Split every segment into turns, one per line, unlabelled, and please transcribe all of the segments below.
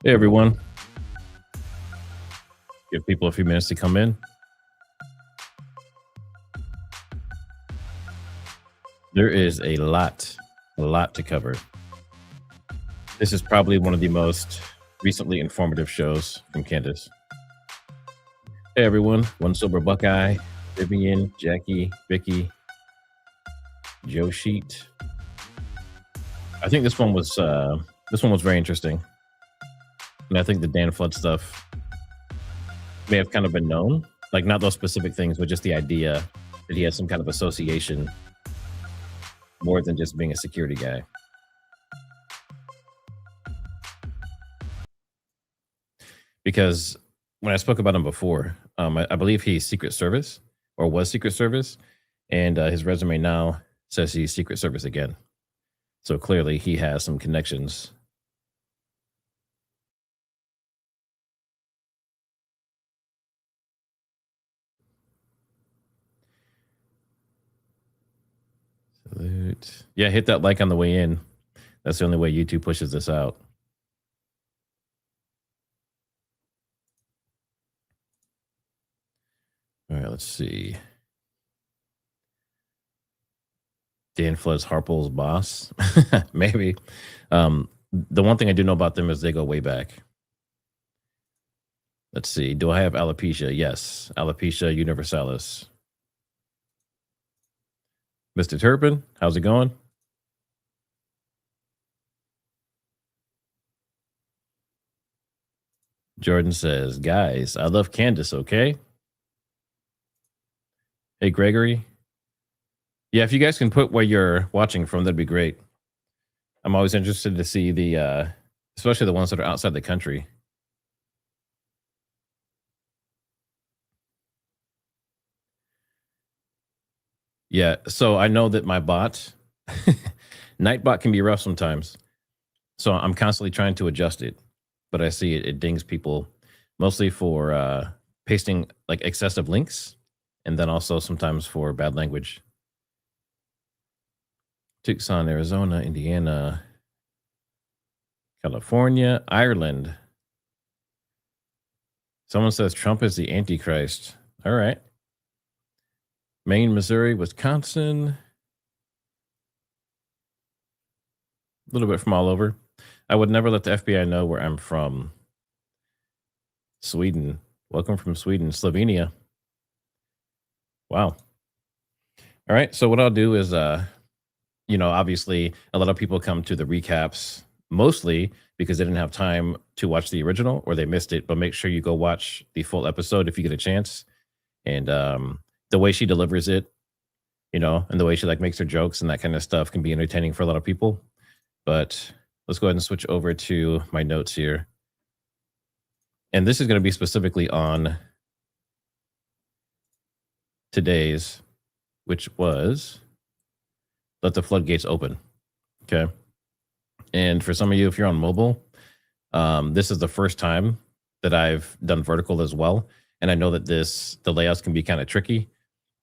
Hey everyone, give people a few minutes to come in. There is a lot to cover. This is probably one of the most recently informative shows from Candace. Hey everyone, One Sober Buckeye, Vivian, Jackie, Vicky, Joe Sheet. I think this one was very interesting. And I think the Dan Flood stuff may have kind of been known, like not those specific things, but just the idea that he had some kind of association more than just being a security guy. Because when I spoke about him before, I believe he's Secret Service or was Secret Service, and his resume now says he's Secret Service again. So clearly he has some connections. Salute. Yeah, hit that like on the way in. That's the only way YouTube pushes this out. All right, let's see. Dan Flood's Harpo's boss? Maybe. The one thing I do know about them is they go way back. Let's see. Do I have alopecia? Yes. Alopecia universalis. Mr. Turpin, how's it going? Jordan says, guys, I love Candace, okay? Hey, Gregory. Yeah, if you guys can put where you're watching from, that'd be great. I'm always interested to see the, especially the ones that are outside the country. Yeah, so I know that my bot, Nightbot can be rough sometimes. So I'm constantly trying to adjust it, but I see it dings people mostly for pasting like excessive links, and then also sometimes for bad language. Tucson, Arizona, Indiana, California, Ireland. Someone says Trump is the Antichrist. All right. Maine, Missouri, Wisconsin. A little bit from all over. I would never let the FBI know where I'm from. Sweden. Welcome from Sweden. Slovenia. Wow. All right. So what I'll do is, obviously a lot of people come to the recaps mostly because they didn't have time to watch the original or they missed it, but make sure you go watch the full episode if you get a chance. And the way she delivers it, and the way she like makes her jokes and that kind of stuff can be entertaining for a lot of people. But let's go ahead and switch over to my notes here. And this is going to be specifically on today's, which was Let the Floodgates Open. Okay. And for some of you, if you're on mobile, this is the first time that I've done vertical as well. And I know that the layouts can be kind of tricky.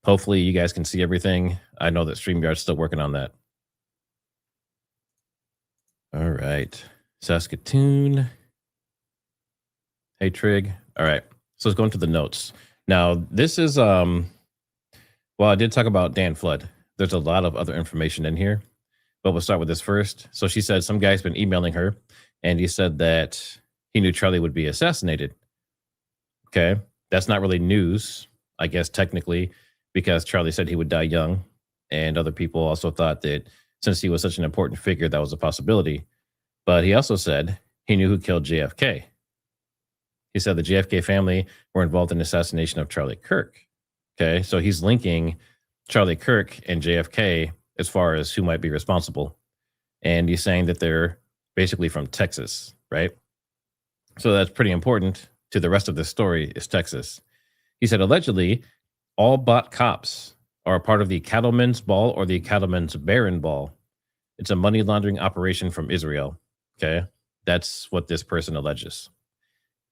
Hopefully you guys can see everything. I know that StreamYard's still working on that. All right. Saskatoon. Hey, Trig. All right. So let's go into the notes. Now, this is, well, I did talk about Dan Flood. There's a lot of other information in here, but we'll start with this first. So she said some guy's been emailing her, and he said that he knew Charlie would be assassinated. Okay. That's not really news, I guess, technically, because Charlie said he would die young. And other people also thought that since he was such an important figure, that was a possibility. But he also said he knew who killed JFK. He said the JFK family were involved in the assassination of Charlie Kirk. Okay. So he's linking Charlie Kirk and JFK as far as who might be responsible. And he's saying that they're basically from Texas, right? So that's pretty important to the rest of this story is Texas. He said, allegedly, all bot cops are a part of the Cattlemen's Ball or the Cattlemen's Baron Ball. It's a money laundering operation from Israel. Okay. That's what this person alleges.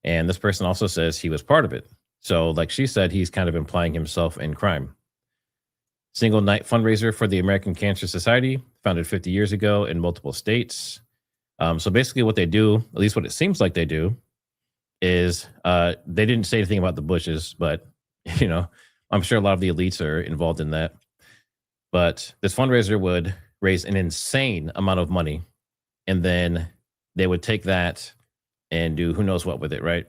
And this person also says he was part of it. So like she said, he's kind of implying himself in crime. Single night fundraiser for the American Cancer Society, founded 50 years ago in multiple states. So basically, what they do, at least what it seems like they do, is they didn't say anything about the Bushes, but you know, I'm sure a lot of the elites are involved in that. But this fundraiser would raise an insane amount of money, and then they would take that and do who knows what with it, right?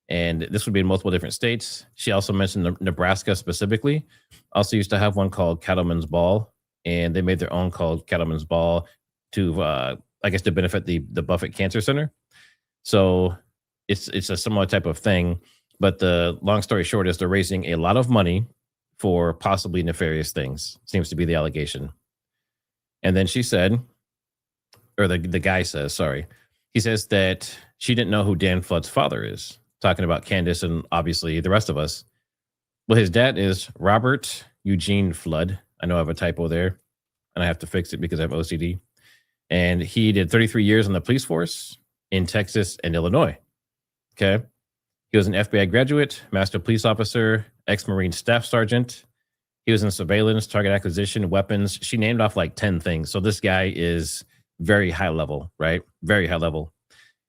And this would be in multiple different states. She also mentioned Nebraska specifically. Also used to have one called Cattleman's Ball, and they made their own called Cattleman's Ball to, I guess, to benefit the Buffett Cancer Center. So it's a similar type of thing. But the long story short is they're raising a lot of money for possibly nefarious things. Seems to be the allegation. And then she said, or the guy says, sorry, he says that she didn't know who Dan Flood's father is, talking about Candace and obviously the rest of us. Well, his dad is Robert Eugene Flood. I know I have a typo there, and I have to fix it because I have OCD. And he did 33 years on the police force in Texas and Illinois. Okay. He was an FBI graduate, master police officer, ex-Marine staff sergeant. He was in surveillance, target acquisition, weapons. She named off like 10 things. So this guy is very high level, right? Very high level.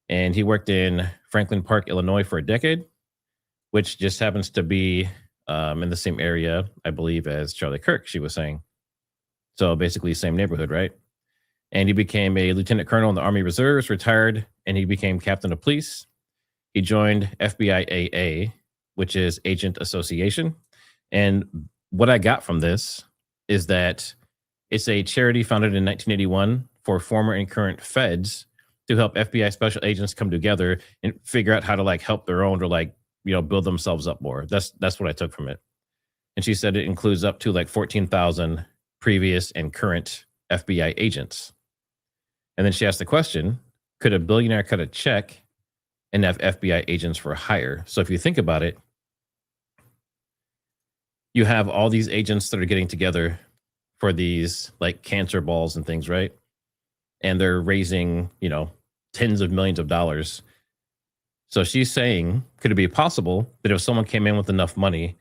And he worked in Franklin Park, Illinois for a decade, which just happens to be in the same area, I believe, as Charlie Kirk, she was saying. So basically same neighborhood, right? And he became a lieutenant colonel in the Army Reserves, retired, and he became captain of police. He joined FBI AA, which is Agent Association. And what I got from this is that it's a charity founded in 1981 for former and current feds to help FBI special agents come together and figure out how to like help their own or like, you know, build themselves up more. That's what I took from it. And she said it includes up to like 14,000 previous and current FBI agents. And then she asked the question, could a billionaire cut a check and have FBI agents for hire? So if you think about it, you have all these agents that are getting together for these like cancer balls and things, right? And they're raising, you know, tens of millions of dollars. So she's saying, could it be possible that if someone came in with enough money,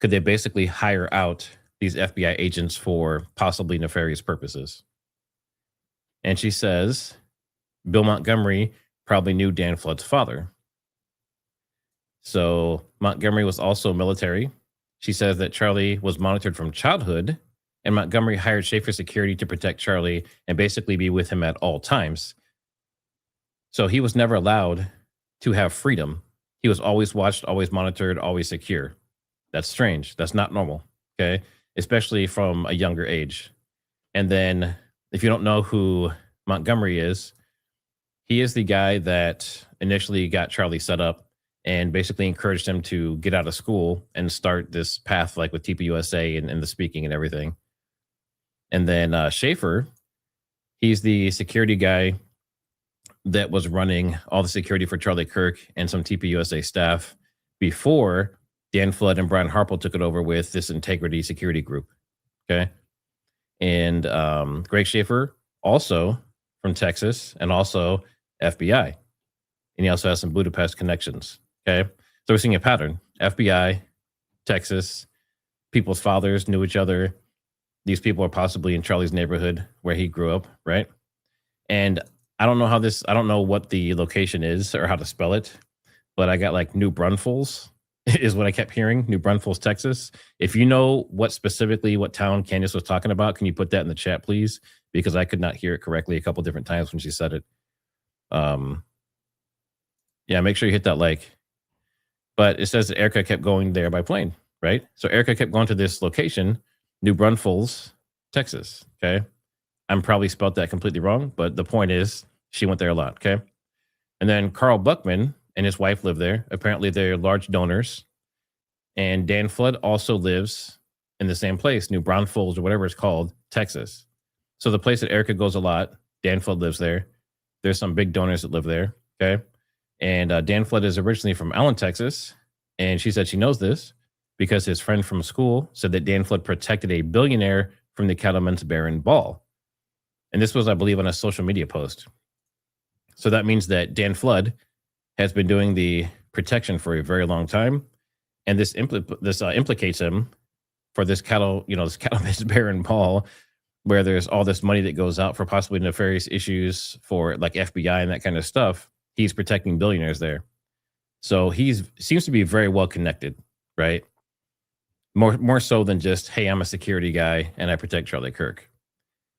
could they basically hire out these FBI agents for possibly nefarious purposes? And she says, Bill Montgomery probably knew Dan Flood's father. So Montgomery was also military. She says that Charlie was monitored from childhood, and Montgomery hired Schaefer Security to protect Charlie and basically be with him at all times. So he was never allowed to have freedom. He was always watched, always monitored, always secure. That's strange. That's not normal, okay? Especially from a younger age. And then if you don't know who Montgomery is, he is the guy that initially got Charlie set up and basically encouraged him to get out of school and start this path like with TPUSA and the speaking and everything. And then Schaefer, he's the security guy that was running all the security for Charlie Kirk and some TPUSA staff before Dan Flood and Brian Harple took it over with this integrity security group. Okay. And Greg Schaefer, also from Texas and also FBI. And he also has some Budapest connections. Okay. So we're seeing a pattern. FBI, Texas, people's fathers knew each other. These people are possibly in Charlie's neighborhood where he grew up, right? And I don't know what the location is or how to spell it, but I got like New Braunfels is what I kept hearing, New Braunfels, Texas. If you know what town Candace was talking about, can you put that in the chat, please? Because I could not hear it correctly a couple different times when she said it. Yeah, make sure you hit that like. But it says that Erica kept going there by plane, right? So Erica kept going to this location, New Braunfels, Texas, okay? I'm probably spelled that completely wrong, but the point is she went there a lot, okay? And then Carl Buckman and his wife live there. Apparently they're large donors. And Dan Flood also lives in the same place, New Braunfels or whatever it's called, Texas. So the place that Erica goes a lot, Dan Flood lives there. There's some big donors that live there, okay? And Dan Flood is originally from Allen, Texas. And she said she knows this because his friend from school said that Dan Flood protected a billionaire from the Cattleman's Baron Ball. And this was, I believe, on a social media post. So that means that Dan Flood has been doing the protection for a very long time. And this implicates him for this Cattleman's Baron Ball where there's all this money that goes out for possibly nefarious issues for like FBI and that kind of stuff. He's protecting billionaires there. So seems to be very well connected, right? More so than just, hey, I'm a security guy and I protect Charlie Kirk.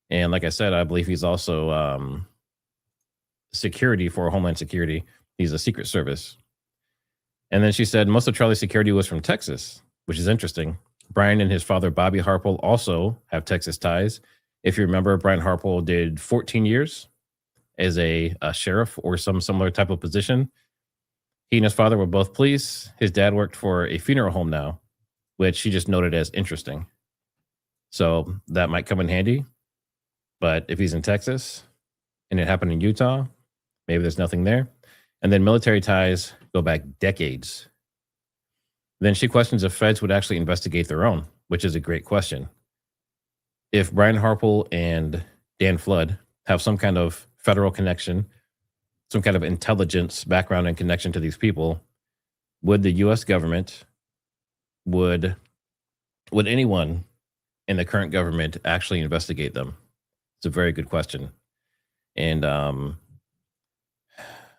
And like I said, I believe he's also security for Homeland Security. He's a Secret Service. And then she said most of Charlie's security was from Texas, which is interesting. Brian and his father, Bobby Harpole, also have Texas ties. If you remember, Brian Harpole did 14 years as a sheriff or some similar type of position. He and his father were both police. His dad worked for a funeral home now, which she just noted as interesting. So that might come in handy. But if he's in Texas and it happened in Utah, maybe there's nothing there. And then military ties go back decades. Then she questions if feds would actually investigate their own, which is a great question. If Brian Harpole and Dan Flood have some kind of federal connection, some kind of intelligence background and connection to these people, would the U.S. government, would anyone in the current government actually investigate them? It's a very good question. And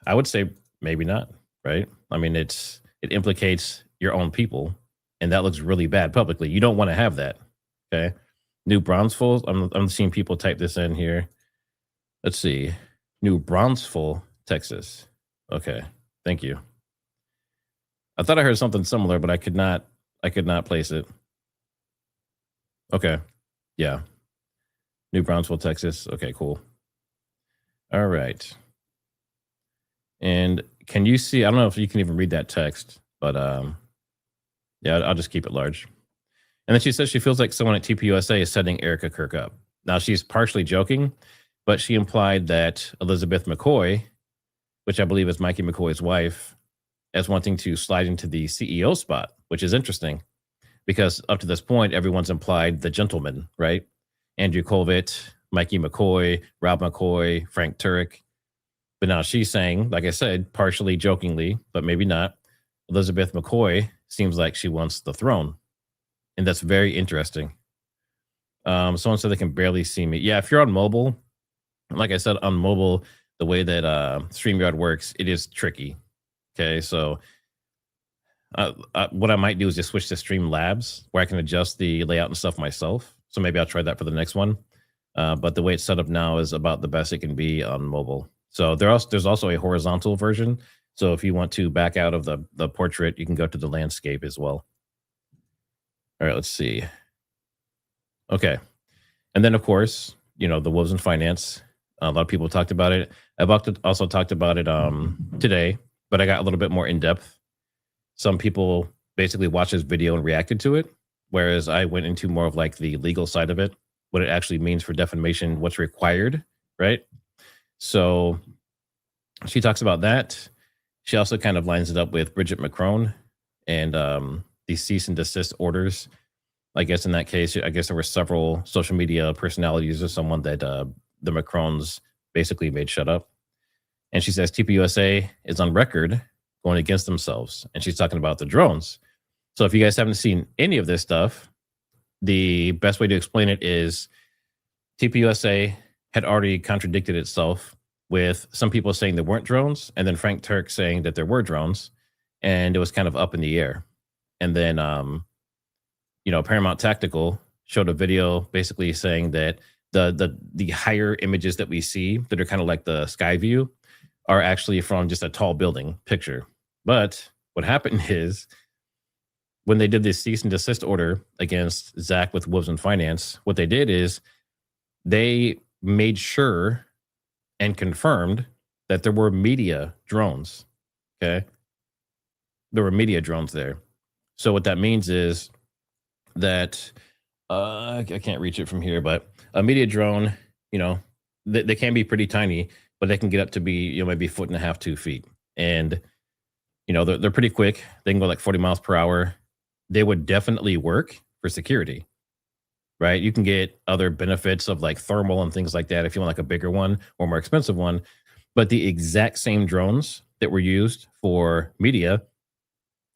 I would say maybe not, right? I mean, it implicates your own people, and that looks really bad publicly. You don't want to have that, okay? New Braunfels, I'm seeing people type this in here. Let's see. New Braunfels, Texas. Okay, thank you. I thought I heard something similar, but I could not place it. Okay, yeah. New Braunfels, Texas. Okay, cool. All right. And can you see, I don't know if you can even read that text, but yeah, I'll just keep it large. And then she says she feels like someone at TPUSA is setting Erica Kirk up. Now, she's partially joking, but she implied that Elizabeth McCoy, which I believe is Mikey McCoy's wife, as wanting to slide into the CEO spot, which is interesting because up to this point, everyone's implied the gentleman, right? Andrew Colvett, Mikey McCoy, Rob McCoy, Frank Turek. But now she's saying, like I said, partially jokingly, but maybe not, Elizabeth McCoy seems like she wants the throne. And that's very interesting. Someone said they can barely see me. Yeah, if you're on mobile, like I said, on mobile, the way that StreamYard works, it is tricky. Okay, so what I might do is just switch to Streamlabs, where I can adjust the layout and stuff myself. So maybe I'll try that for the next one. But the way it's set up now is about the best it can be on mobile. So there's also a horizontal version. So if you want to back out of the portrait, you can go to the landscape as well. All right, let's see. Okay. And then, of course, the wolves in finance. A lot of people talked about it. I've also talked about it today, but I got a little bit more in depth. Some people basically watched this video and reacted to it, whereas I went into more of like the legal side of it, what it actually means for defamation, what's required, right? So she talks about that. She also kind of lines it up with Bridget McCrone and the cease and desist orders. I guess in that case, I guess there were several social media personalities or someone that the Macrones basically made shut up. And she says TPUSA is on record going against themselves. And she's talking about the drones. So if you guys haven't seen any of this stuff, the best way to explain it is TPUSA had already contradicted itself with some people saying there weren't drones, and then Frank Turk saying that there were drones, and it was kind of up in the air. And then, Paramount Tactical showed a video basically saying that the higher images that we see that are kind of like the sky view are actually from just a tall building picture. But what happened is when they did this cease and desist order against Zach with Wolves in Finance, what they did is they made sure and confirmed that there were media drones. Okay. There were media drones there. So what that means is that I can't reach it from here, but a media drone, they can be pretty tiny, but they can get up to be, maybe 1.5 feet, 2 feet. And, they're pretty quick. They can go like 40 miles per hour. They would definitely work for security, right? You can get other benefits of like thermal and things like that if you want like a bigger one or more expensive one. But the exact same drones that were used for media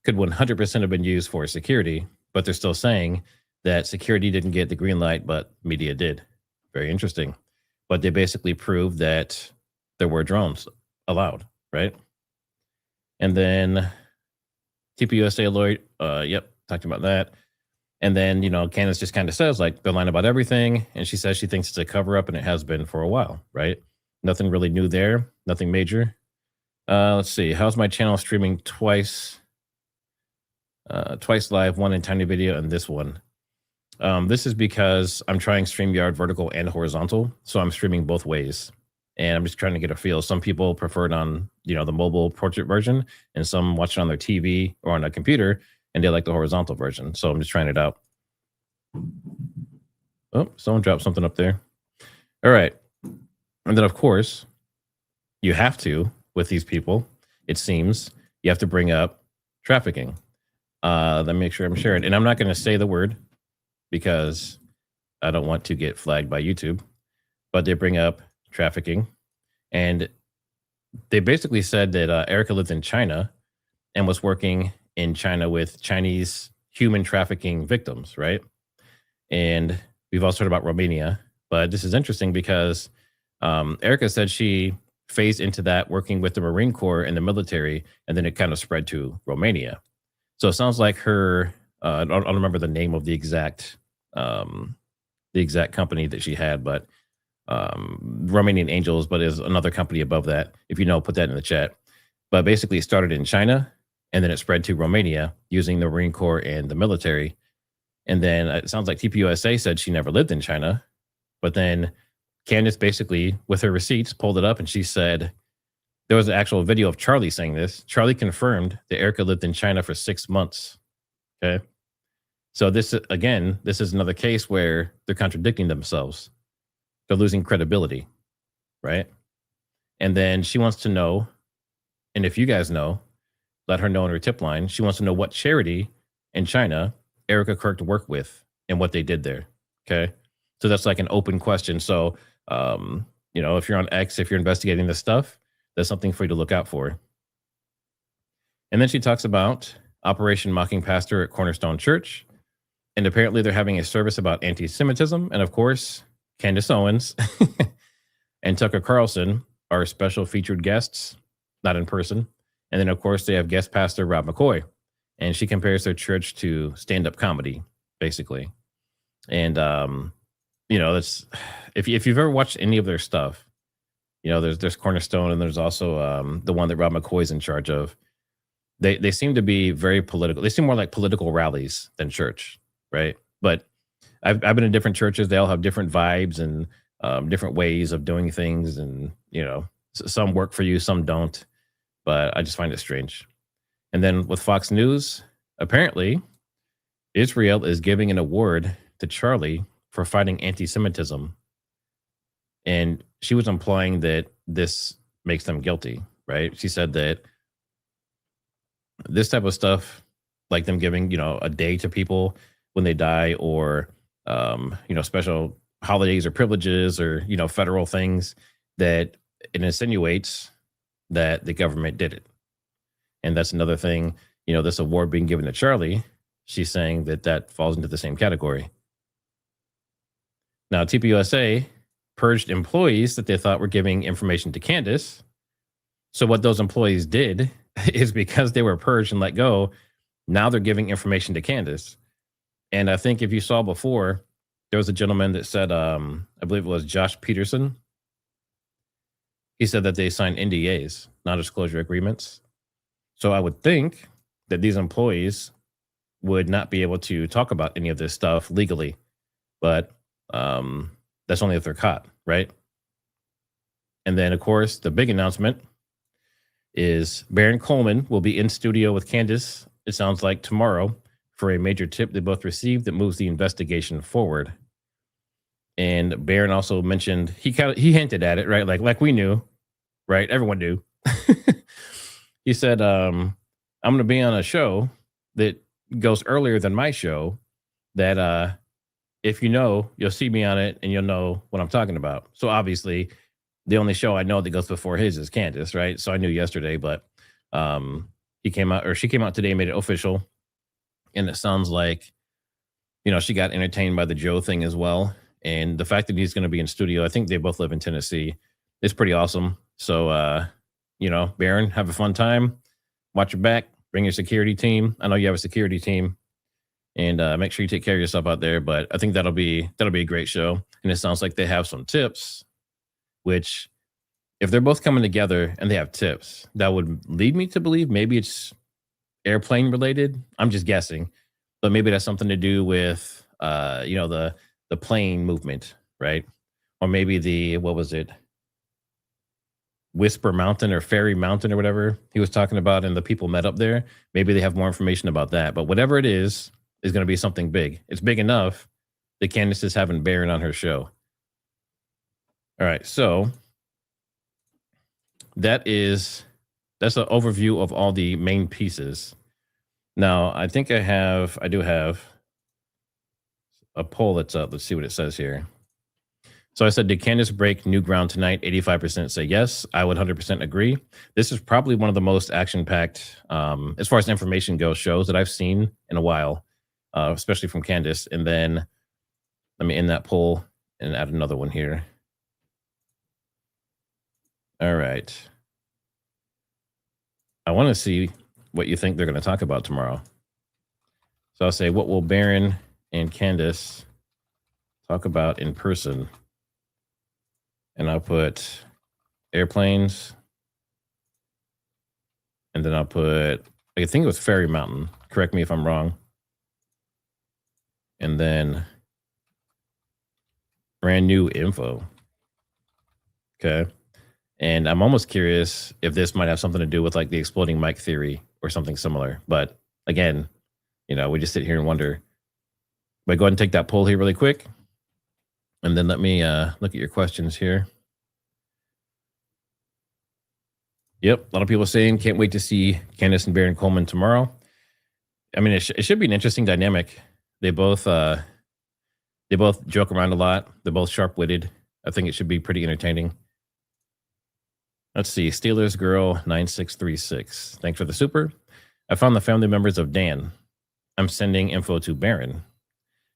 could 100% have been used for security, but they're still saying that security didn't get the green light, but media did. Very interesting. But they basically proved that there were drones allowed, right? And then TPUSA lawyer, yep, talked about that. And then, Candace just kind of says, like, they're lying about everything. And she says she thinks it's a cover up and it has been for a while, right? Nothing really new there, nothing major. Let's see. How's my channel streaming twice? Twice live, one in tiny video, and this one. This is because I'm trying StreamYard vertical and horizontal. So I'm streaming both ways. And I'm just trying to get a feel. Some people prefer it on, the mobile portrait version, and some watch it on their TV or on a computer, and they like the horizontal version. So I'm just trying it out. Oh, someone dropped something up there. All right. And then, of course, you have to, with these people, it seems, you have to bring up trafficking. Let me make sure I'm sharing. And I'm not going to say the word because I don't want to get flagged by YouTube. But they bring up trafficking. And they basically said that Erica lived in China and was working in China with Chinese human trafficking victims, right? And we've also heard about Romania. But this is interesting because Erica said she phased into that working with the Marine Corps and the military, and then it kind of spread to Romania. So it sounds like her, I don't remember the name of the exact company that she had, but Romanian Angels, but is another company above that. If you know, put that in the chat. But basically it started in China, and then it spread to Romania using the Marine Corps and the military. And then it sounds like TPUSA said she never lived in China, but then Candace basically, with her receipts, pulled it up, and she said there was an actual video of Charlie saying this. Charlie confirmed that Erica lived in China for 6 months. Okay. So this is another case where they're contradicting themselves. They're losing credibility, right? And then she wants to know, and if you guys know, let her know in her tip line. She wants to know what charity in China Erica Kirk worked with and what they did there. Okay. So that's like an open question. So, if you're on X, if you're investigating this stuff, that's something for you to look out for. And then she talks about Operation Mocking Pastor at Cornerstone Church. And apparently they're having a service about anti-Semitism. And of course, Candace Owens and Tucker Carlson are special featured guests, not in person. And then, of course, they have guest pastor Rob McCoy. And she compares their church to stand-up comedy, basically. And, that's if you've ever watched any of their stuff, there's Cornerstone, and there's also the one that Rob McCoy's in charge of. They seem to be very political. They seem more like political rallies than church, right? But I've been in different churches. They all have different vibes and different ways of doing things, and some work for you, some don't. But I just find it strange. And then with Fox News, apparently Israel is giving an award to Charlie for fighting anti-Semitism. And she was implying that this makes them guilty, right? She said that this type of stuff, like them giving, a day to people when they die, or, special holidays or privileges, or, federal things, that it insinuates that the government did it. And that's another thing, this award being given to Charlie, she's saying that falls into the same category. Now, TPUSA purged employees that they thought were giving information to Candace. So what those employees did is, because they were purged and let go, now they're giving information to Candace. And I think if you saw before, there was a gentleman that said, I believe it was Josh Peterson. He said that they signed NDAs, non-disclosure agreements. So I would think that these employees would not be able to talk about any of this stuff legally. But that's only if they're caught, right? And then, of course, the big announcement is Baron Coleman will be in studio with Candace, it sounds like tomorrow, for a major tip they both received that moves the investigation forward. And Baron also mentioned, he hinted at it, right? Like we knew, right? Everyone knew. He said, I'm going to be on a show that goes earlier than my show, that if you'll see me on it and you'll know what I'm talking about. So obviously the only show I know that goes before his is Candace, right? So I knew yesterday, but she came out today, made it official. And it sounds like, she got entertained by the Joe thing as well. And the fact that he's going to be in studio, I think they both live in Tennessee, is pretty awesome. So, Baron, have a fun time. Watch your back. Bring your security team. I know you have a security team, and make sure you take care of yourself out there. But I think that'll be a great show. And it sounds like they have some tips, which if they're both coming together and they have tips, that would lead me to believe maybe it's airplane related. I'm just guessing, but maybe that's something to do with the plane movement, right? Or maybe what was it? Whisper Mountain or Fairy Mountain or whatever he was talking about, and the people met up there. Maybe they have more information about that. But whatever it is going to be something big. It's big enough that Candace is having Baron on her show. All right, so that's an overview of all the main pieces. Now, I think I do have a poll that's up. Let's see what it says here. So I said, did Candace break new ground tonight? 85% say yes. I would 100% agree. This is probably one of the most action-packed, as far as information goes, shows that I've seen in a while, especially from Candace. And then let me end that poll and add another one here. All right. I want to see what you think they're going to talk about tomorrow. So I'll say, what will Baron and Candace talk about in person? And I'll put airplanes. And then I'll put, I think it was Fairy Mountain. Correct me if I'm wrong. And then brand new info. Okay. And I'm almost curious if this might have something to do with like the exploding mic theory or something similar. But again, we just sit here and wonder. But go ahead and take that poll here really quick. And then let me look at your questions here. Yep, a lot of people saying can't wait to see Candace and Baron Coleman tomorrow. I mean, it should be an interesting dynamic. They both joke around a lot. They're both sharp-witted. I think it should be pretty entertaining. Let's see, Steelers Girl 9636. Thanks for the super. I found the family members of Dan. I'm sending info to Baron.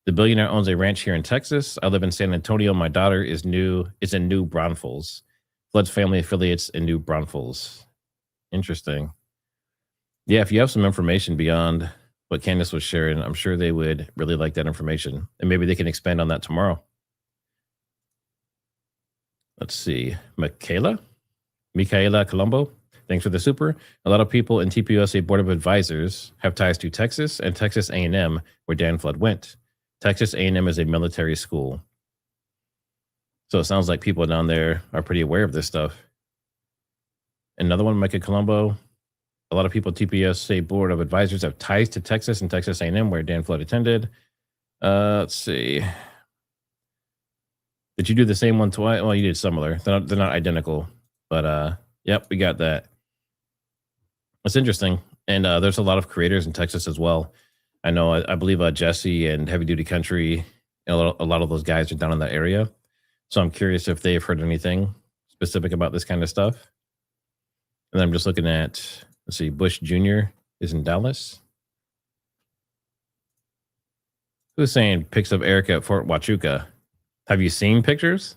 The billionaire owns a ranch here in Texas. I live in San Antonio. My daughter is in New Braunfels. Flood's family affiliates in New Braunfels. Interesting. Yeah, if you have some information beyond what Candace was sharing, I'm sure they would really like that information. And maybe they can expand on that tomorrow. Let's see. Michaela Colombo. Thanks for the super. A lot of people in TPUSA Board of Advisors have ties to Texas and Texas A&M, where Dan Flood went. Texas A&M is a military school. So it sounds like people down there are pretty aware of this stuff. Another one, Micah Colombo. A lot of people at TPUSA Board of Advisors have ties to Texas and Texas A&M, where Dan Flood attended. Let's see. Did you do the same one twice? Well, you did similar. They're not identical. But yep, we got that. It's interesting. And there's a lot of creators in Texas as well. I know, I believe Jesse and Heavy Duty Country, a lot of those guys are down in that area. So I'm curious if they've heard anything specific about this kind of stuff. And then I'm just looking at, let's see, Bush Jr. is in Dallas. Who's saying pics of Erica at Fort Huachuca? Have you seen pictures?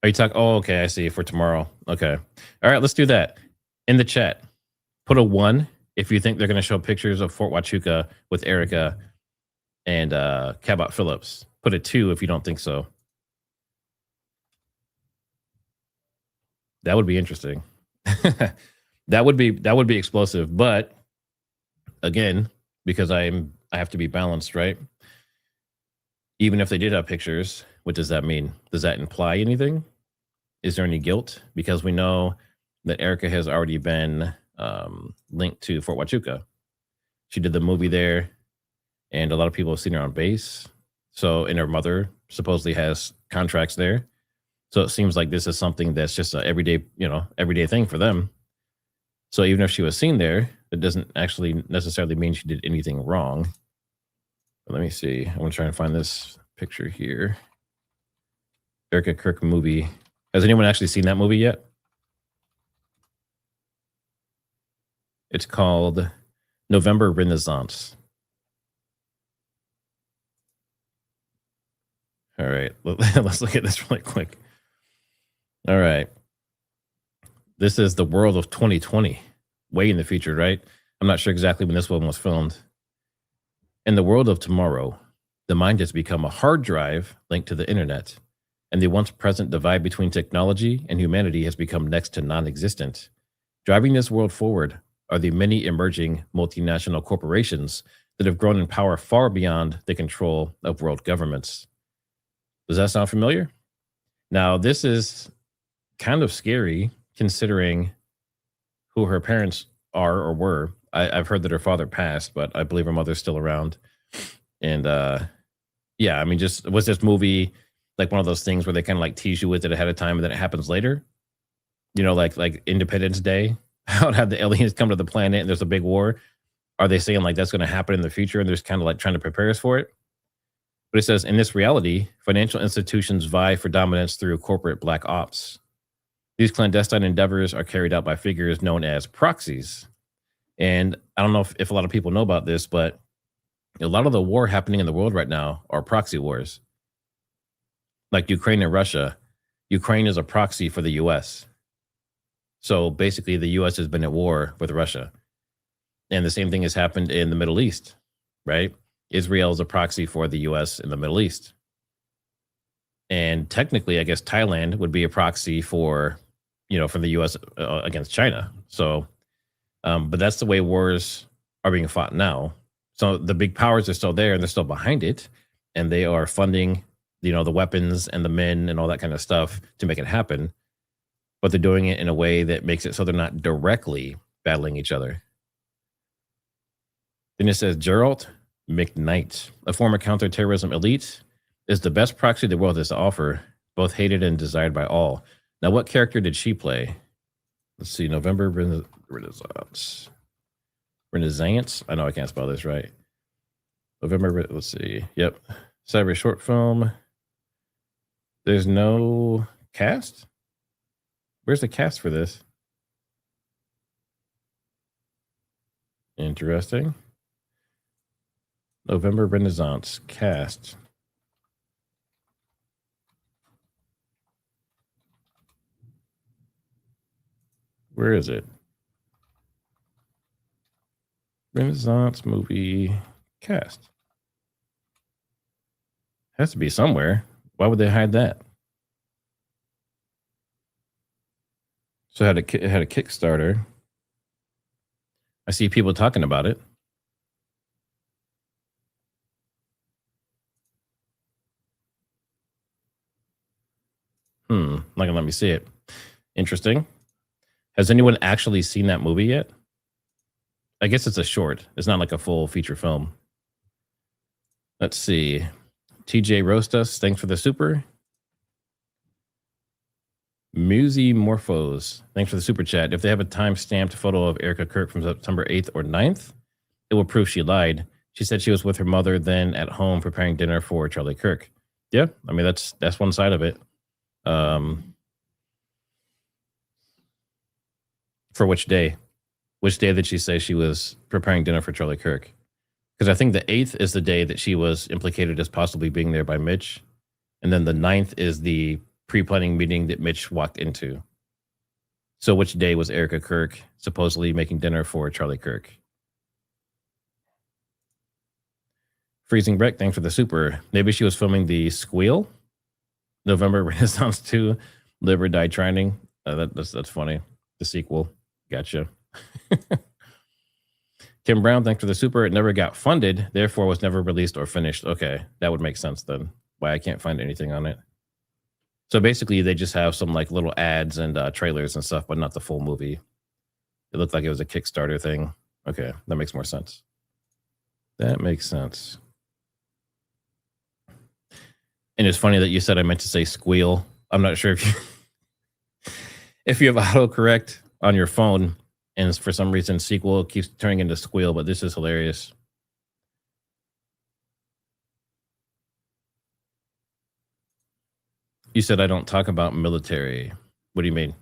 Are you talking? Oh, okay. I see. For tomorrow. Okay. All right. Let's do that. In the chat, put a 1 if you think they're going to show pictures of Fort Huachuca with Erica and Cabot Phillips. Put a 2 if you don't think so. That would be interesting. That would be explosive. But again, because I have to be balanced, right? Even if they did have pictures, what does that mean? Does that imply anything? Is there any guilt? Because we know that Erica has already been linked to Fort Huachuca. She did the movie there, and a lot of people have seen her on base. So, and her mother supposedly has contracts there. So it seems like this is something that's just an everyday thing for them. So even if she was seen there, it doesn't actually necessarily mean she did anything wrong. But let me see. I want to try and find this picture here. Erica Kirk movie. Has anyone actually seen that movie yet? It's called November Renaissance. All right. Let's look at this really quick. All right. This is the world of 2020, way in the future, right? I'm not sure exactly when this one was filmed. In the world of tomorrow, the mind has become a hard drive linked to the internet, and the once present divide between technology and humanity has become next to non existent. Driving this world forward are the many emerging multinational corporations that have grown in power far beyond the control of world governments. Does that sound familiar? Now, this is kind of scary considering who her parents are or were. I've heard that her father passed, but I believe her mother's still around. And yeah, I mean, just was this movie like one of those things where they kind of like tease you with it ahead of time and then it happens later? You know, like Independence Day, how have the aliens come to the planet and there's a big war? Are they saying like that's going to happen in the future and they're just kind of like trying to prepare us for it? But it says in this reality, financial institutions vie for dominance through corporate black ops. These clandestine endeavors are carried out by figures known as proxies. And I don't know if a lot of people know about this, but a lot of the war happening in the world right now are proxy wars. Like Ukraine and Russia. Ukraine is a proxy for the US. So basically, the US has been at war with Russia. And the same thing has happened in the Middle East, right? Israel is a proxy for the US in the Middle East. And technically, I guess Thailand would be a proxy for, for the US against China. So, but that's the way wars are being fought now. So the big powers are still there and they're still behind it. And they are funding, the weapons and the men and all that kind of stuff to make it happen. But they're doing it in a way that makes it so they're not directly battling each other. Then it says Gerald McKnight, a former counterterrorism elite, is the best proxy the world has to offer, both hated and desired by all. Now, what character did she play? Let's see, November Renaissance. Renaissance? I know I can't spell this right. November, let's see. Yep. Cyber short film. There's no cast? Where's the cast for this? Interesting. November Renaissance cast. Where is it? Renaissance movie cast. Has to be somewhere. Why would they hide that? So it had a Kickstarter. I see people talking about it. Not gonna let me see it. Interesting. Has anyone actually seen that movie yet? I guess it's a short. It's not like a full feature film. Let's see. TJ Rostas, thanks for the super. Musy Morphos, thanks for the super chat. If they have a time-stamped photo of Erica Kirk from September 8th or 9th, it will prove she lied. She said she was with her mother, then at home preparing dinner for Charlie Kirk. Yeah, I mean, that's one side of it. For which day? Which day did she say she was preparing dinner for Charlie Kirk? Because I think the 8th is the day that she was implicated as possibly being there by Mitch. And then the 9th is the pre-planning meeting that Mitch walked into. So which day was Erica Kirk supposedly making dinner for Charlie Kirk? Freezing Breck, thanks for the super. Maybe she was filming the Squeal. November Renaissance 2, Live or Die Trying. That's funny. The sequel. Gotcha. Kim Brown, thanks for the super. It never got funded, therefore was never released or finished. Okay, that would make sense then. Why I can't find anything on it. So basically, they just have some like little ads and trailers and stuff, but not the full movie. It looked like it was a Kickstarter thing. Okay, that makes more sense. That makes sense. And it's funny that you said I meant to say squeal. I'm not sure if you have autocorrect on your phone and for some reason sequel keeps turning into squeal, but this is hilarious. You said I don't talk about military. What do you mean?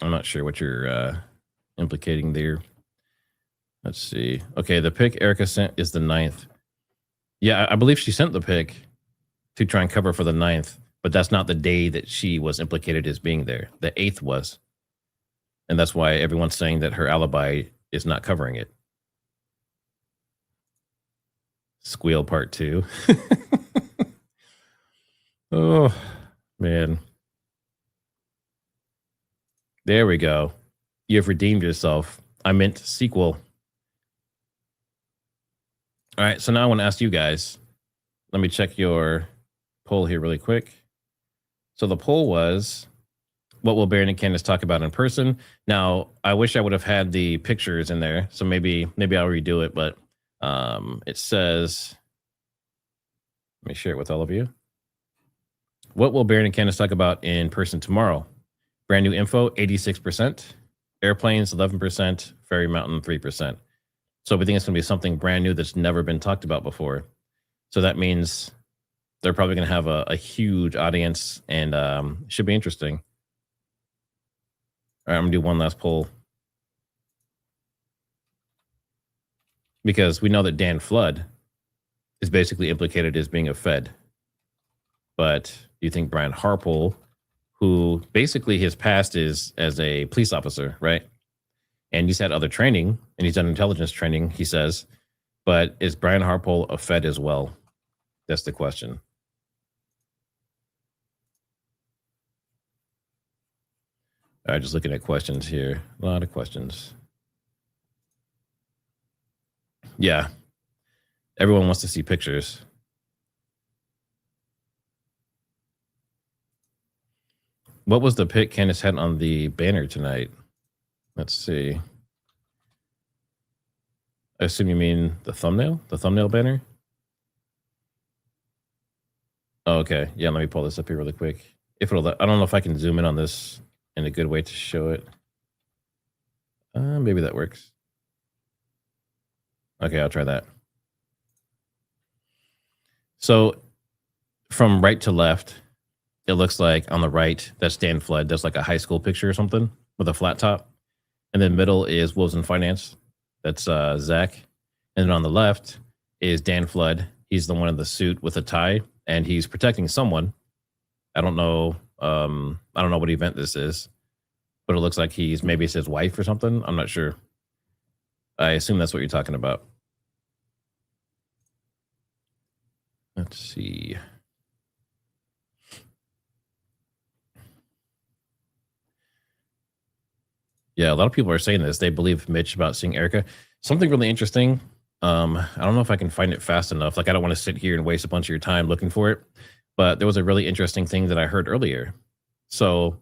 I'm not sure what you're implicating there. Let's see. Okay, the pic Erica sent is the 9th. Yeah, I believe she sent the pic to try and cover for the 9th, but that's not the day that she was implicated as being there. The 8th was. And that's why everyone's saying that her alibi is not covering it. Squeal part 2. Oh, man. There we go. You have redeemed yourself. I meant sequel. All right, so now I want to ask you guys. Let me check your poll here really quick. So the poll was, what will Baron and Candace talk about in person? Now, I wish I would have had the pictures in there, so maybe I'll redo it, but it says, let me share it with all of you. What will Baron and Candace talk about in person tomorrow? Brand new info, 86%. Airplanes, 11%. Fairy Mountain, 3%. So we think it's going to be something brand new that's never been talked about before. So that means they're probably going to have a huge audience, and should be interesting. All right, I'm going to do one last poll. Because we know that Dan Flood is basically implicated as being a Fed. But do you think Brian Harpole, who basically his past is as a police officer, right? And he's had other training, and he's done intelligence training, he says. But is Brian Harpole a Fed as well? That's the question. All right, just looking at questions here. A lot of questions. Yeah. Everyone wants to see pictures. What was the pic Candace had on the banner tonight? Let's see. I assume you mean the thumbnail? The thumbnail banner? Oh, okay. Yeah, let me pull this up here really quick. If it'll, I don't know if I can zoom in on this in a good way to show it. Maybe that works. Okay, I'll try that. So from right to left, it looks like on the right, that's Dan Flood. That's like a high school picture or something with a flat top. And then middle is Wolves in Finance. That's Zach. And then on the left is Dan Flood. He's the one in the suit with a tie, and he's protecting someone. I don't know. I don't know what event this is, but it looks like maybe it's his wife or something. I'm not sure. I assume that's what you're talking about. Let's see. Yeah, a lot of people are saying this. They believe Mitch about seeing Erica. Something really interesting. I don't know if I can find it fast enough. Like, I don't want to sit here and waste a bunch of your time looking for it. But there was a really interesting thing that I heard earlier. So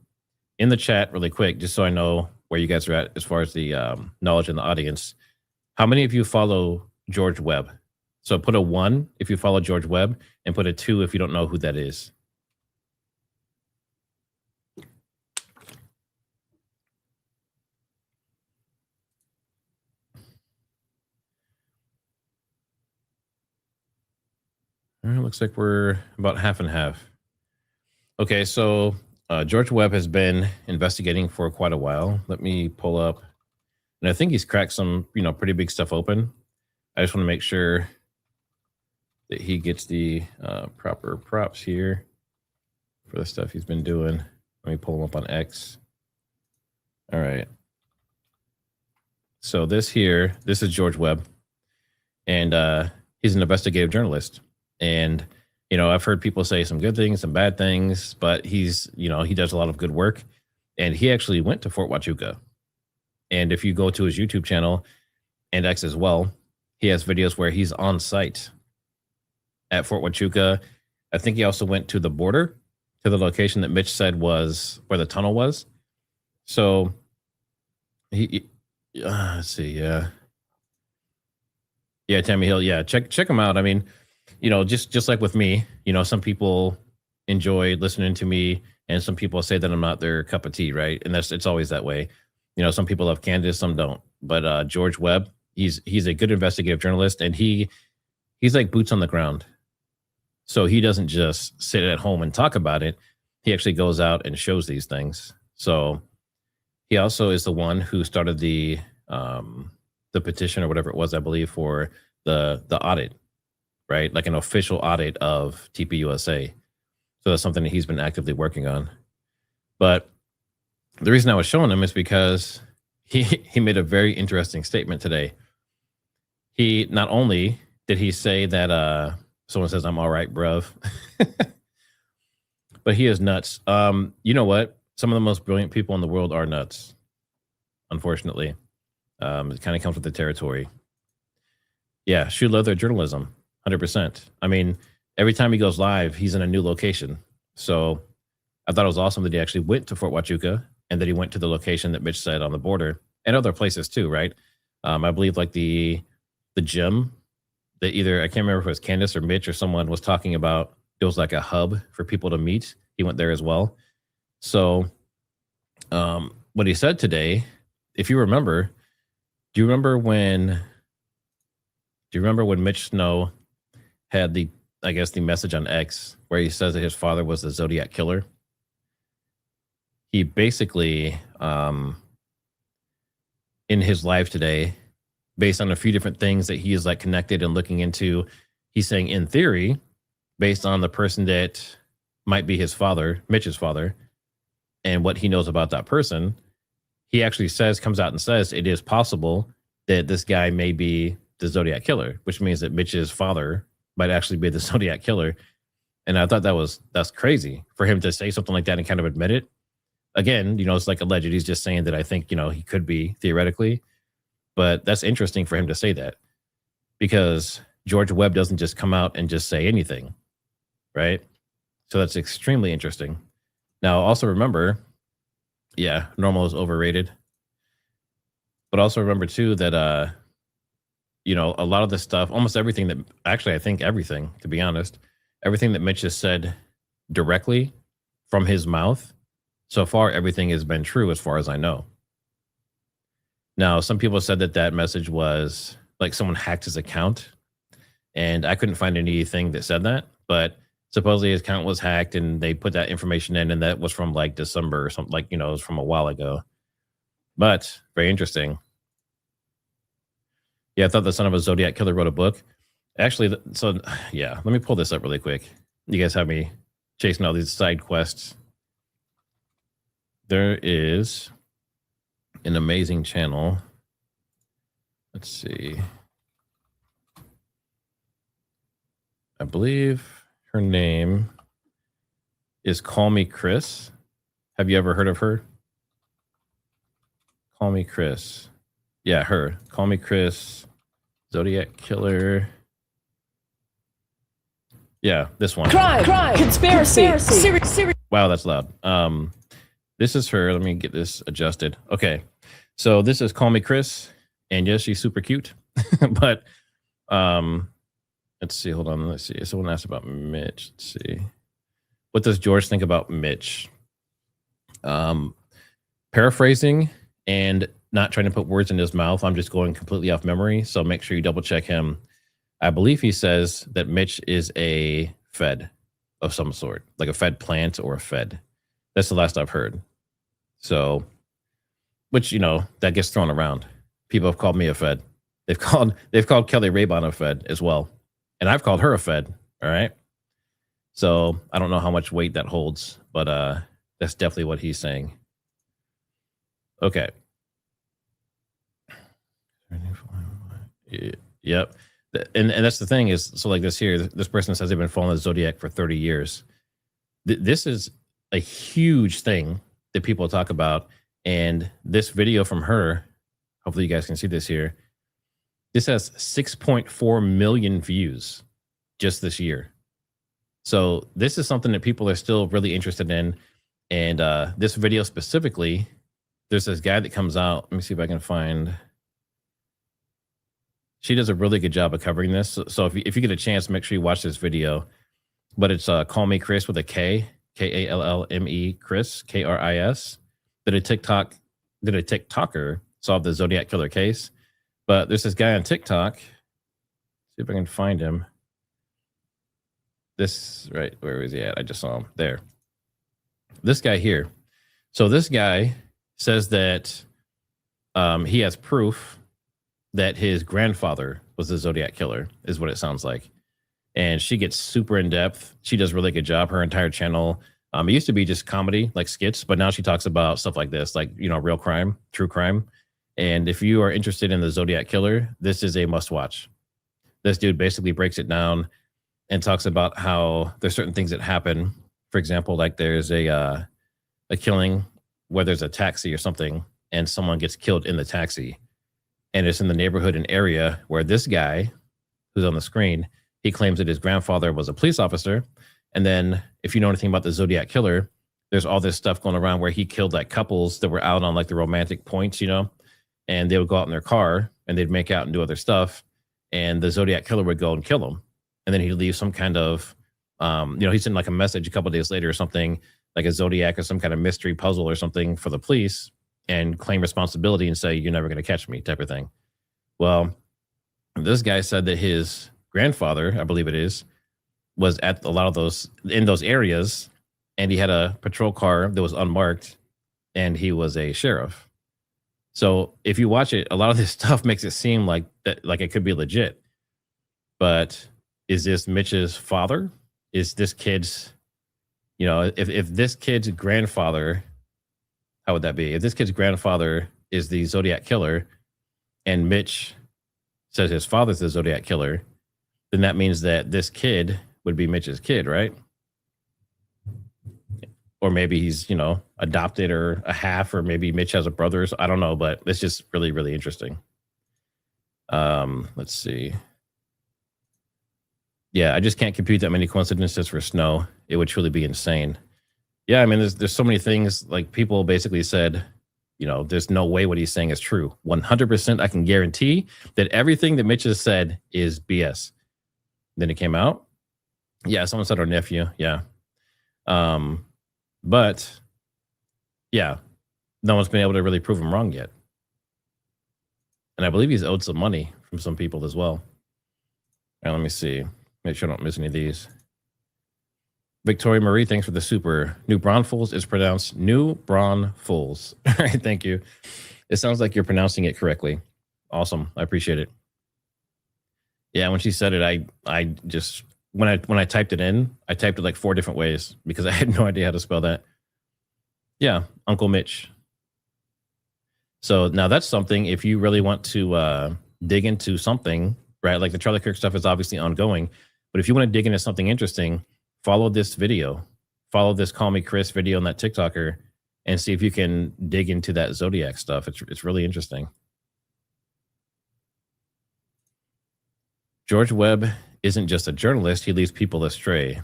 in the chat, really quick, just so I know where you guys are at as far as the knowledge in the audience, how many of you follow George Webb? So put a 1 if you follow George Webb, and put a 2 if you don't know who that is. Looks like we're about half and half. Okay, so George Webb has been investigating for quite a while. Let me pull up, and I think he's cracked some, pretty big stuff open. I just want to make sure that he gets the proper props here for the stuff he's been doing. Let me pull him up on X. All right. So this is George Webb, and he's an investigative journalist. And, I've heard people say some good things, some bad things, but he does a lot of good work. And he actually went to Fort Huachuca. And if you go to his YouTube channel and X as well, he has videos where he's on site at Fort Huachuca. I think he also went to the border, to the location that Mitch said was where the tunnel was. So let's see. Yeah, Tammy Hill. Yeah, check him out. I mean, just like with me, some people enjoy listening to me, and some people say that I'm not their cup of tea, right? And it's always that way. Some people love Candace, some don't. But George Webb, he's a good investigative journalist, and he's like boots on the ground. So he doesn't just sit at home and talk about it. He actually goes out and shows these things. So he also is the one who started the petition or whatever it was, I believe, for the audit. right? Like an official audit of TPUSA. So that's something that he's been actively working on. But the reason I was showing him is because he made a very interesting statement today. He not only did he say that someone says I'm all right, bruv, but he is nuts. You know what? Some of the most brilliant people in the world are nuts. Unfortunately, it kind of comes with the territory. Yeah, shoe leather journalism, 100%. I mean, every time he goes live, he's in a new location. So I thought it was awesome that he actually went to Fort Huachuca and that he went to the location that Mitch said on the border and other places too, right? I believe like the gym that either, I can't remember if it was Candace or Mitch or someone was talking about, it was like a hub for people to meet. He went there as well. So what he said today, if you remember, do you remember when Mitch Snow had the message on X where he says that his father was the Zodiac killer? He basically, in his life today, based on a few different things that he is like connected and looking into, he's saying in theory, based on the person that might be his father, Mitch's father, and what he knows about that person, he actually comes out and says it is possible that this guy may be the Zodiac killer, which means that Mitch's father might actually be the Zodiac killer. And I thought that's crazy for him to say something like that and kind of admit it. Again, it's like alleged. He's just saying that I think, he could be theoretically, but that's interesting for him to say that because George Webb doesn't just come out and just say anything, right? So that's extremely interesting. Now, also remember, yeah, normal is overrated, but also remember too that, a lot of the stuff, almost everything that actually, I think everything, to be honest, everything that Mitch has said directly from his mouth, so far, everything has been true as far as I know. Now, some people said that message was like someone hacked his account, and I couldn't find anything that said that, but supposedly his account was hacked and they put that information in, and that was from like December or something, like, it was from a while ago. But very interesting. Yeah, I thought the son of a Zodiac killer wrote a book. Actually, so yeah, let me pull this up really quick. You guys have me chasing all these side quests. There is an amazing channel. Let's see. I believe her name is Call Me Chris. Have you ever heard of her? Call Me Chris. Yeah, her. Call Me Chris. Zodiac killer. Yeah, this one.
Crime, conspiracy.
Wow, that's loud. This is her. Let me get this adjusted. Okay. So this is Call Me Chris. And yes, she's super cute. But let's see. Hold on. Let's see. Someone asked about Mitch. Let's see. What does George think about Mitch? Paraphrasing and not trying to put words in his mouth. I'm just going completely off memory. So make sure you double check him. I believe he says that Mitch is a Fed of some sort, like a Fed plant or a Fed. That's the last I've heard. So, which, that gets thrown around. People have called me a Fed. They've called Kelly Raybon a Fed as well. And I've called her a Fed. All right. So I don't know how much weight that holds, but that's definitely what he's saying. Okay. Yep. And that's the thing is, so like this here, this person says they've been following the Zodiac for 30 years. This is a huge thing that people talk about. And this video from her, hopefully you guys can see this here. This has 6.4 million views just this year. So this is something that people are still really interested in. And this video specifically, there's this guy that comes out. Let me see if I can find. She does a really good job of covering this. So if you get a chance, make sure you watch this video. But it's Call Me Chris with a K, K-A-L-L-M-E, Chris, K-R-I-S. Did a TikToker solve the Zodiac killer case? But there's this guy on TikTok. See if I can find him. This, right, where is he at? I just saw him there. This guy here. So this guy says that he has proof that his grandfather was the Zodiac killer, is what it sounds like. and she gets super in depth. She does a really good job. Her entire channel. It used to be just comedy, like skits, but now she talks about stuff like this, like, you know, real crime, true crime. And if you are interested in the Zodiac Killer, this is a must watch. This dude basically breaks it down and talks about how there's certain things that happen. For example, like there's a killing where there's a taxi or something, and someone gets killed in the taxi, and it's in the neighborhood and area where this guy who's on the screen, he claims that his grandfather was a police officer. And then if you know anything about the Zodiac Killer, there's all this stuff going around where he killed like couples that were out on like the romantic points, you know, and they would go out in their car and they'd make out and do other stuff. And the Zodiac Killer would go and kill them. And then he'd leave some kind of, you know, he sent like a message a couple of days later or something, like a Zodiac or some kind of mystery puzzle or something for the police, and claim responsibility and say, you're never going to catch me, type of thing. Well, this guy said that his grandfather, I believe it is, was at a lot of those, in those areas, and he had a patrol car that was unmarked, and he was a sheriff. So if you watch it, a lot of this stuff makes it seem like that, like it could be legit. But is this Mitch's father? Is this kid's, you know, if this kid's grandfather, how would that be? If this kid's grandfather is the Zodiac Killer, and Mitch says his father's the Zodiac Killer, then that means that this kid would be Mitch's kid, right? Or maybe he's, you know, adopted or a half, or maybe Mitch has a brother. I don't know, but it's just really, really interesting. Let's see. Yeah, I just can't compute that many coincidences for snow. It would truly be insane. Yeah, I mean, there's so many things, like people basically said, you know, there's no way what he's saying is true. 100% I can guarantee that everything that Mitch has said is BS. Then it came out. Yeah, someone said our nephew. Yeah. But yeah, no one's been able to really prove him wrong yet. And I believe he's owed some money from some people as well. And let me see. Make sure I don't miss any of these. Victoria Marie, thanks for the super. New Braunfels is pronounced New Braunfels. All right, thank you. It sounds like you're pronouncing it correctly. Awesome. I appreciate it. Yeah, when she said it, I just, when I typed it in, I typed it like 4 different ways because I had no idea how to spell that. Yeah, Uncle Mitch. So now that's something, if you really want to dig into something, right? Like the Charlie Kirk stuff is obviously ongoing, but if you want to dig into something interesting, follow this video, follow this Call Me Chris video on that TikToker, and see if you can dig into that Zodiac stuff. It's really interesting. George Webb isn't just a journalist, he leads people astray.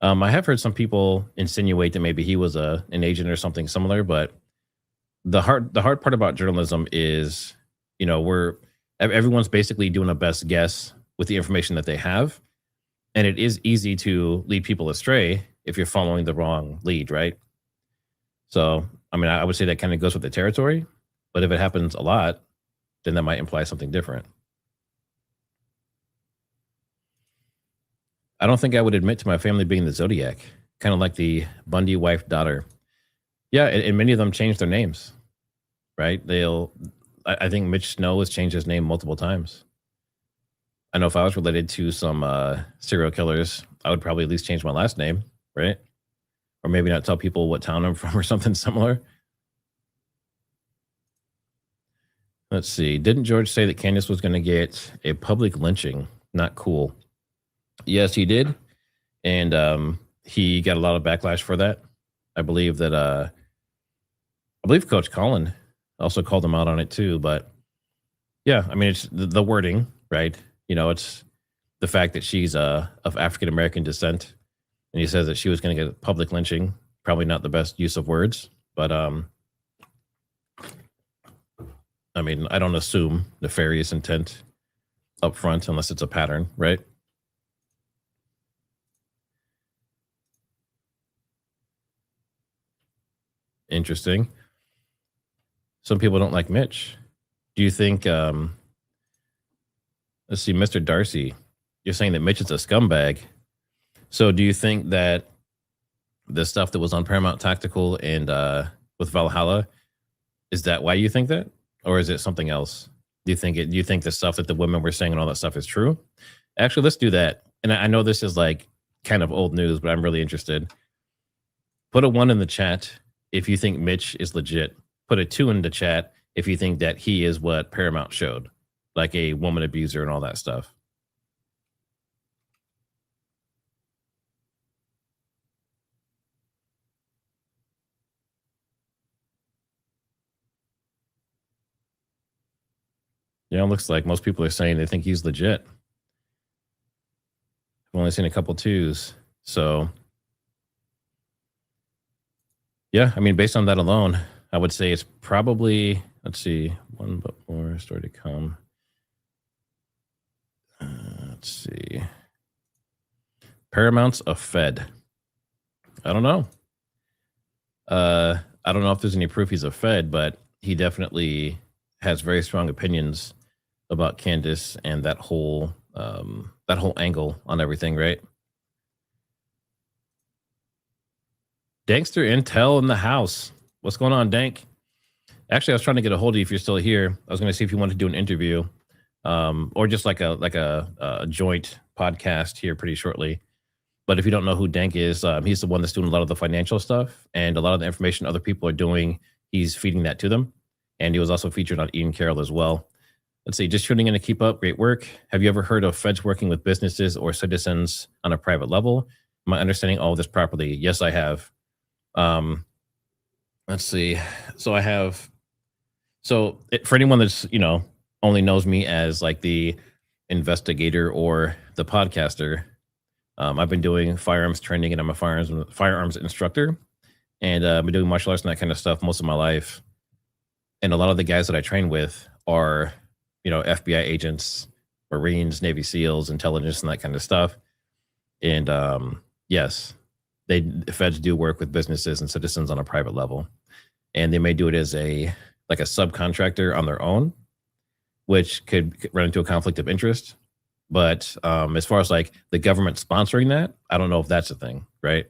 I have heard some people insinuate that maybe he was an agent or something similar, but the hard part about journalism is, you know, everyone's basically doing a best guess with the information that they have. And it is easy to lead people astray if you're following the wrong lead, right? So, I mean, I would say that kind of goes with the territory, but if it happens a lot, then that might imply something different. I don't think I would admit to my family being the Zodiac, kind of like the Bundy wife daughter. Yeah, and many of them changed their names, right? I think Mitch Snow has changed his name multiple times. I know if I was related to some serial killers, I would probably at least change my last name, right? Or maybe not tell people what town I'm from or something similar. Let's see. Didn't George say that Candace was going to get a public lynching? Not cool. Yes, he did. And he got a lot of backlash for that. I believe that, I believe Coach Colin also called him out on it too. But yeah, I mean, it's the wording, right? You know, it's the fact that she's of African-American descent. And he says that she was going to get a public lynching. Probably not the best use of words. But, I mean, I don't assume nefarious intent up front unless it's a pattern, right? Interesting. Some people don't like Mitch. Do you think, let's see, Mr. Darcy, you're saying that Mitch is a scumbag. So do you think that the stuff that was on Paramount Tactical and with Valhalla, is that why you think that? Or is it something else? Do you think the stuff that the women were saying and all that stuff is true? Actually, let's do that. and I know this is like kind of old news, but I'm really interested. Put a 1 in the chat if you think Mitch is legit. Put a 2 in the chat if you think that he is what Paramount showed, like a woman abuser and all that stuff. Yeah, it looks like most people are saying they think he's legit. I've only seen a couple 2s. So, yeah, I mean, based on that alone, I would say it's probably, let's see, 1 but more story to come. Let's see. Paramount's a Fed. I don't know. I don't know if there's any proof he's a Fed, but he definitely has very strong opinions about Candace and that whole angle on everything, right? Dankster Intel in the house. What's going on, Dank? Actually, I was trying to get a hold of you if you're still here. I was going to see if you wanted to do an interview, or just like a joint podcast here pretty shortly. But if you don't know who Dank is, he's the one that's doing a lot of the financial stuff, and a lot of the information other people are doing, he's feeding that to them. And he was also featured on Ian Carroll as well. Let's see, just tuning in to keep up. Great work. Have you ever heard of feds working with businesses or citizens on a private level? Am I understanding all of this properly? Yes, I have. Let's see. So I have. So for anyone that's only knows me as like the investigator or the podcaster, I've been doing firearms training, and I'm a firearms instructor, and I've been doing martial arts and that kind of stuff most of my life. And a lot of the guys that I train with are, FBI agents, Marines, Navy SEALs, intelligence, and that kind of stuff. And yes, feds do work with businesses and citizens on a private level, and they may do it as a subcontractor on their own, which could run into a conflict of interest. But as far as like the government sponsoring that, I don't know if that's a thing, right?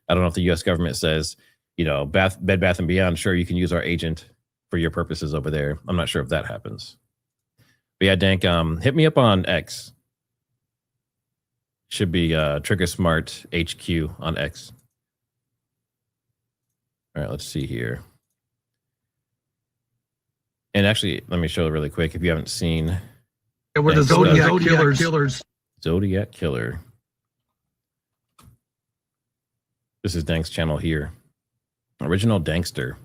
I don't know if the U.S. government says, Bed Bath & Beyond, sure, you can use our agent for your purposes over there. I'm not sure if that happens. But yeah, Dank, hit me up on X. Should be TriggerSmart HQ on X. All right, let's see here. And actually, let me show it really quick if you haven't seen.
Yeah, we're the Zodiac Killers.
Zodiac Killer. This is Dank's channel here. Original Dankster.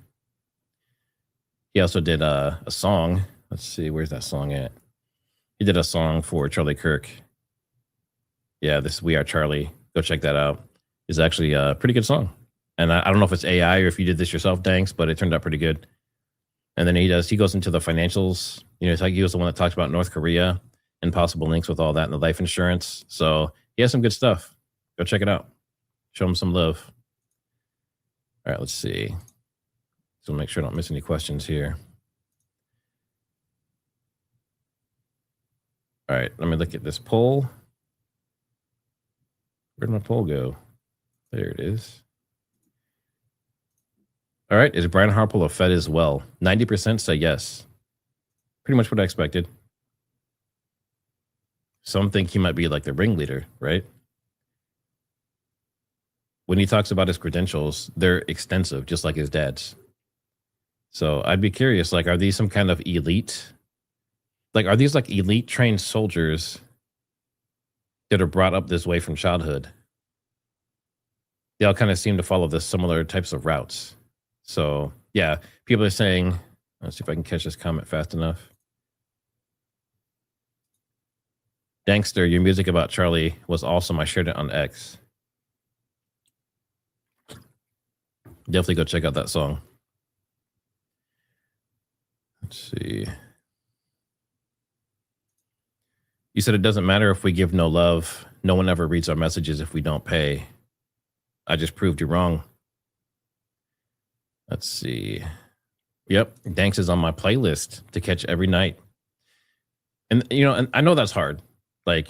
He also did a song. Let's see, where's that song at? He did a song for Charlie Kirk. Yeah, this We Are Charlie. Go check that out. It's actually a pretty good song. And I don't know if it's AI or if you did this yourself, Danks, but it turned out pretty good. And then he goes into the financials. It's like he was the one that talked about North Korea and possible links with all that and the life insurance. So he has some good stuff. Go check it out. Show him some love. All right, let's see. So make sure I don't miss any questions here. All right, let me look at this poll. Where'd my poll go? There it is. All right, is Brian Harple a Fed as well? 90% say yes. Pretty much what I expected. Some think he might be like the ringleader, right? When he talks about his credentials, they're extensive, just like his dad's. So I'd be curious, like, are these some kind of elite? Like, are these like elite trained soldiers that are brought up this way from childhood? They all kind of seem to follow the similar types of routes. So yeah, people are saying, let's see if I can catch this comment fast enough. Dankster, your music about Charlie was awesome. I shared it on X. Definitely go check out that song. Let's see. You said it doesn't matter if we give no love. No one ever reads our messages if we don't pay. I just proved you wrong. Let's see. Yep, Danks is on my playlist to catch every night. And and I know that's hard. Like,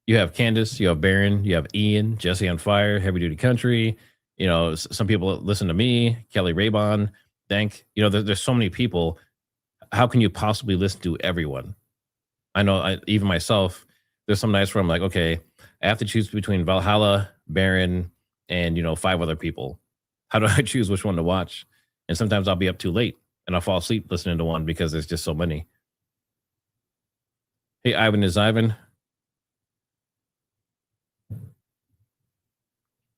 you have Candace, you have Baron, you have Ian, Jesse on Fire, Heavy Duty Country. Some people listen to me, Kelly Raybon, Dank. There's so many people. How can you possibly listen to everyone? I know, even myself, there's some nights where I'm like, okay, I have to choose between Valhalla, Baron, and 5 other people. How do I choose which one to watch? And sometimes I'll be up too late and I'll fall asleep listening to one because there's just so many. Hey, Ivan is Ivan.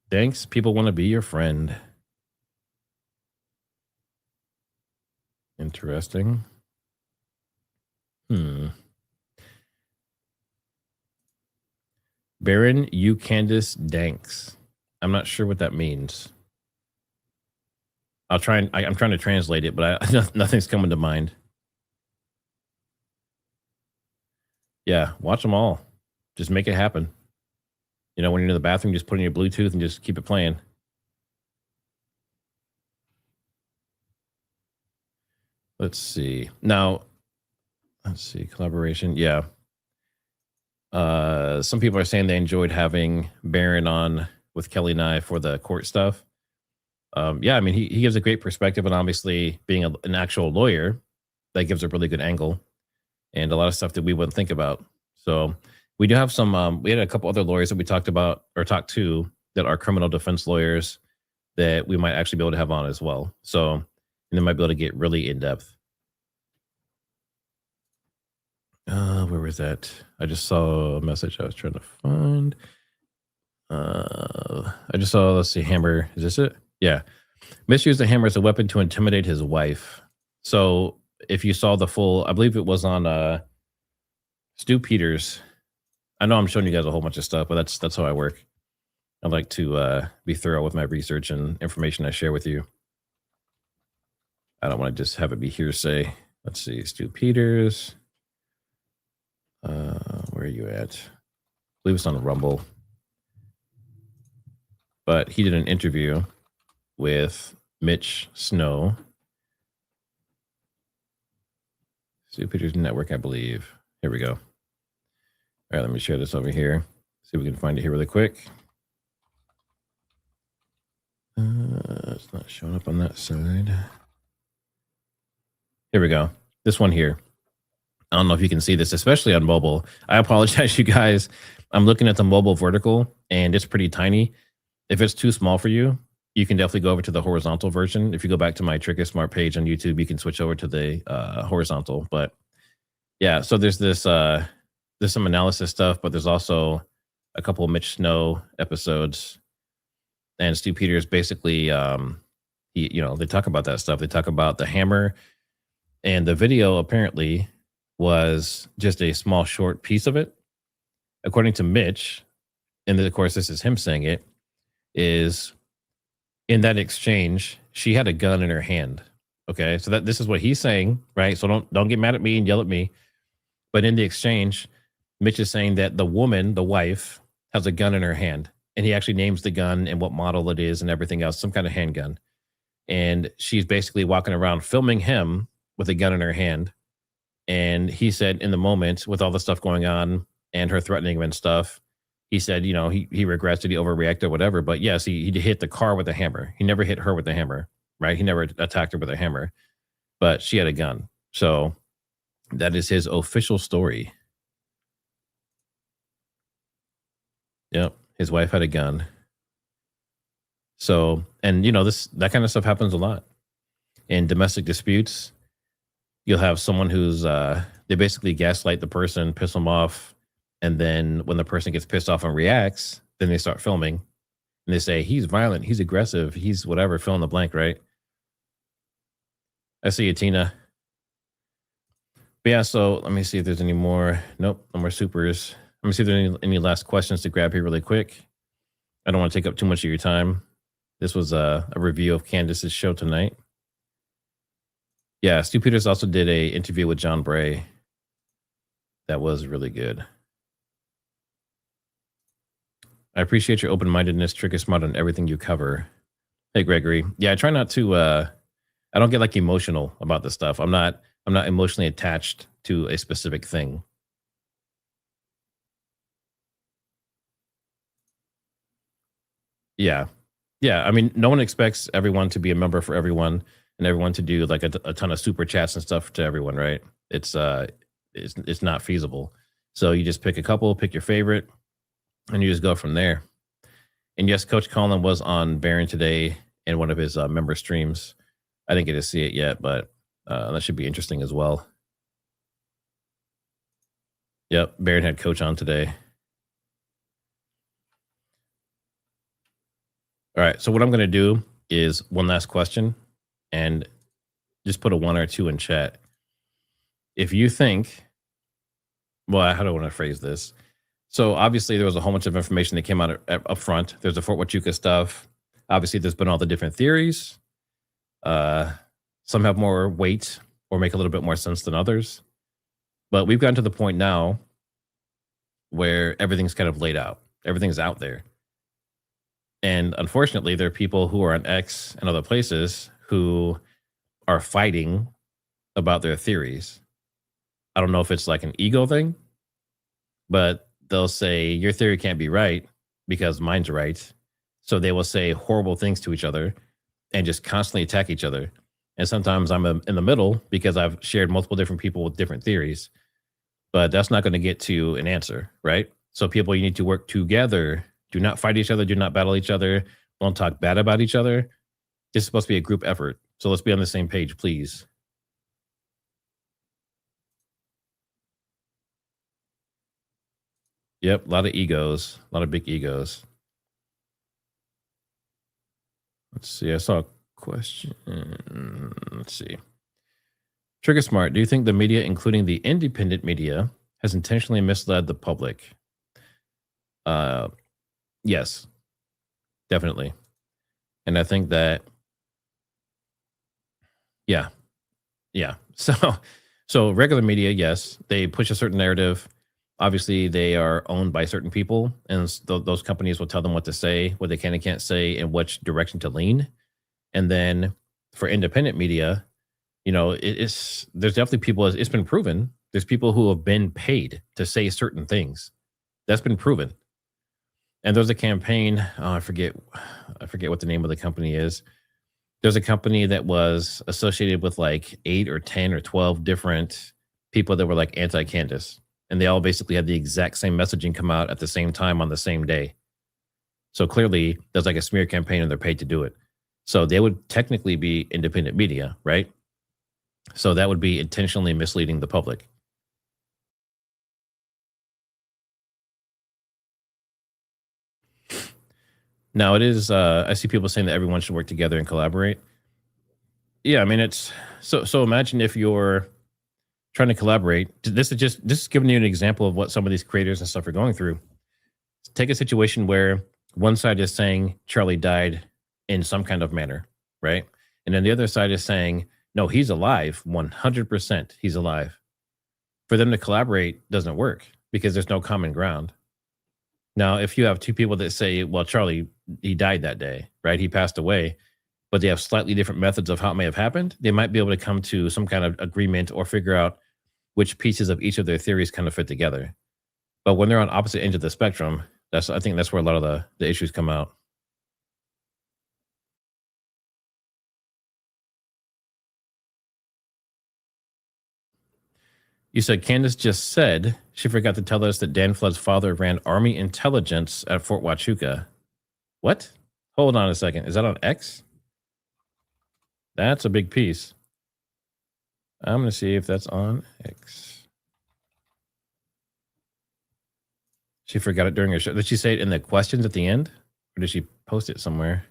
Thanks. People want to be your friend. Interesting. Baron, you Candace Danks. I'm not sure what that means. I'm trying to translate it, but nothing's coming to mind. Yeah, watch them all. Just make it happen. When you're in the bathroom, just put in your Bluetooth and just keep it playing. Let's see. Now, collaboration. Yeah. Some people are saying they enjoyed having Baron on with Kelly and I for the court stuff. Yeah, I mean, he gives a great perspective, and obviously being an actual lawyer, that gives a really good angle and a lot of stuff that we wouldn't think about. So we do have some, we had a couple other lawyers that we talked to that are criminal defense lawyers that we might actually be able to have on as well. So, and they might be able to get really in depth. Where was that? I just saw a message I was trying to find. I just saw, let's see, hammer. Is this it? Yeah. Misused the hammer as a weapon to intimidate his wife. So if you saw the full, I believe it was on Stu Peters. I know I'm showing you guys a whole bunch of stuff, but that's how I work. I like to be thorough with my research and information I share with you. I don't want to just have it be hearsay. Let's see, Stu Peters. Where are you at? I believe it's on Rumble. But he did an interview with Mitch Snow. Stu Peters Network, I believe. Here we go. All right, let me share this over here. See if we can find it here really quick. It's not showing up on that side. Here we go. This one here. I don't know if you can see this, especially on mobile. I apologize, you guys. I'm looking at the mobile vertical, and it's pretty tiny. If it's too small for you, you can definitely go over to the horizontal version. If you go back to my TriggerSmart page on YouTube, you can switch over to the horizontal. But yeah, so there's this, there's some analysis stuff, but there's also a couple of Mitch Snow episodes. And Stu Peters basically, they talk about that stuff. They talk about the hammer, and the video apparently was just a small, short piece of it. According to Mitch, and of course, this is him saying it, is in that exchange, she had a gun in her hand. Okay, so this is what he's saying, right? So don't get mad at me and yell at me. But in the exchange, Mitch is saying that the woman, the wife, has a gun in her hand. And he actually names the gun and what model it is and everything else, some kind of handgun. And she's basically walking around filming him with a gun in her hand. And he said in the moment, with all the stuff going on and her threatening him and stuff, he said, he regrets that he overreacted or whatever. But yes, he hit the car with a hammer. He never hit her with a hammer, right? He never attacked her with a hammer, but she had a gun. So that is his official story. Yep. His wife had a gun. So, and that kind of stuff happens a lot in domestic disputes. You'll have someone who's, they basically gaslight the person, piss them off. And then when the person gets pissed off and reacts, then they start filming and they say, he's violent, he's aggressive, he's whatever, fill in the blank, right? I see you, Tina. But yeah, so let me see if there's any more. Nope, no more supers. Let me see if there's any last questions to grab here really quick. I don't want to take up too much of your time. This was a review of Candace's show tonight. Yeah, Stu Peters also did a interview with John Bray. That was really good. I appreciate your open-mindedness, TriggerSmart, on everything you cover. Hey, Gregory. Yeah, I try not to, I don't get like emotional about this stuff. I'm not emotionally attached to a specific thing. Yeah. Yeah. I mean, no one expects everyone to be a member for everyone and everyone to do like a ton of super chats and stuff to everyone, right? It's not feasible. So you just pick a couple, pick your favorite, and you just go from there. And yes, Coach Colin was on Baron today in one of his member streams. I didn't get to see it yet, but that should be interesting as well. Yep, Baron had Coach on today. All right, so what I'm going to do is one last question, and just put a 1 or 2 in chat. If you think, well, how do I want to phrase this? So obviously there was a whole bunch of information that came out up front. There's the Fort Huachuca stuff. Obviously there's been all the different theories. Some have more weight or make a little bit more sense than others. But we've gotten to the point now where everything's kind of laid out. Everything's out there. And unfortunately, there are people who are on X and other places who are fighting about their theories. I don't know if it's like an ego thing, but they'll say your theory can't be right because mine's right. So they will say horrible things to each other and just constantly attack each other. And sometimes I'm in the middle because I've shared multiple different people with different theories, but that's not going to get to an answer, right? So people, you need to work together. Do not fight each other. Do not battle each other. Don't talk bad about each other. This is supposed to be a group effort. So let's be on the same page, please. Yep, a lot of egos, a lot of big egos. Let's see, I saw a question. Let's see. TriggerSmart, do you think the media, including the independent media, has intentionally misled the public? Yes, definitely. And I think that, yeah. So regular media, yes, they push a certain narrative. Obviously, they are owned by certain people, and those companies will tell them what to say, what they can and can't say, and which direction to lean. And then for independent media, there's definitely people, it's been proven, there's people who have been paid to say certain things. That's been proven. And there's a campaign, I forget what the name of the company is. There's a company that was associated with like 8 or 10 or 12 different people that were like anti-Candace. And they all basically had the exact same messaging come out at the same time on the same day. So clearly there's like a smear campaign and they're paid to do it. So they would technically be independent media, right? So that would be intentionally misleading the public. Now it is, I see people saying that everyone should work together and collaborate. Yeah, I mean, it's so imagine if you're trying to collaborate. This is giving you an example of what some of these creators and stuff are going through. Take a situation where one side is saying Charlie died in some kind of manner, right? And then the other side is saying, no, he's alive, 100%, he's alive. For them to collaborate doesn't work because there's no common ground. Now, if you have two people that say, well, Charlie, he died that day, right? He passed away, but they have slightly different methods of how it may have happened, they might be able to come to some kind of agreement or figure out which pieces of each of their theories kind of fit together. But when they're on opposite ends of the spectrum, I think that's where a lot of the issues come out. You said Candace just said she forgot to tell us that Dan Flood's father ran Army intelligence at Fort Huachuca. What? Hold on a second. Is that on X? That's a big piece. I'm going to see if that's on X. She forgot it during her show. Did she say it in the questions at the end? Or did she post it somewhere?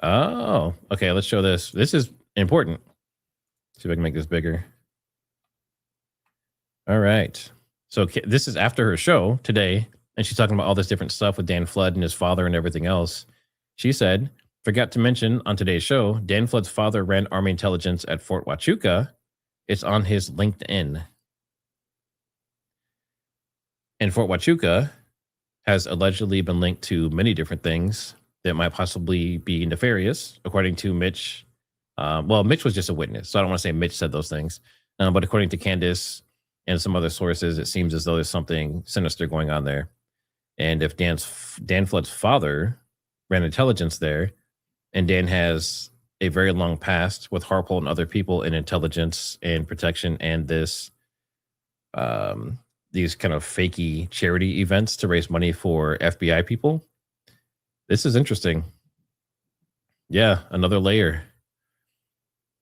Oh, okay. Let's show this. This is important. See if I can make this bigger. All right. So this is after her show today, and she's talking about all this different stuff with Dan Flood and his father and everything else. She said, forgot to mention on today's show, Dan Flood's father ran Army intelligence at Fort Huachuca. It's on his LinkedIn. And Fort Huachuca has allegedly been linked to many different things that might possibly be nefarious, according to Mitch. Well, Mitch was just a witness, so I don't want to say Mitch said those things. But according to Candace and some other sources, it seems as though there's something sinister going on there. And if Dan Flood's father ran intelligence there, and Dan has a very long past with Harpole and other people in intelligence and protection and this these kind of fakey charity events to raise money for FBI people. This is interesting. Yeah, another layer.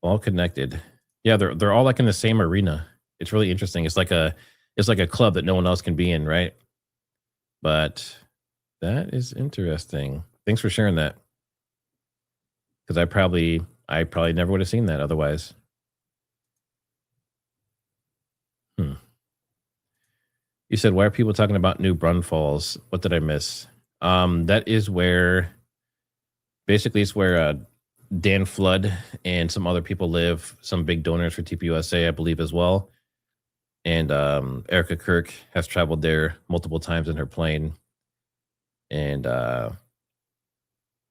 All connected. Yeah, they're all like in the same arena. It's really interesting. It's like a club that no one else can be in, right? But that is interesting. Thanks for sharing that. Because I probably never would have seen that otherwise. You said, why are people talking about New Braunfels? What did I miss? That is where, basically, it's where Dan Flood and some other people live. Some big donors for TPUSA, I believe, as well. And Erica Kirk has traveled there multiple times in her plane, and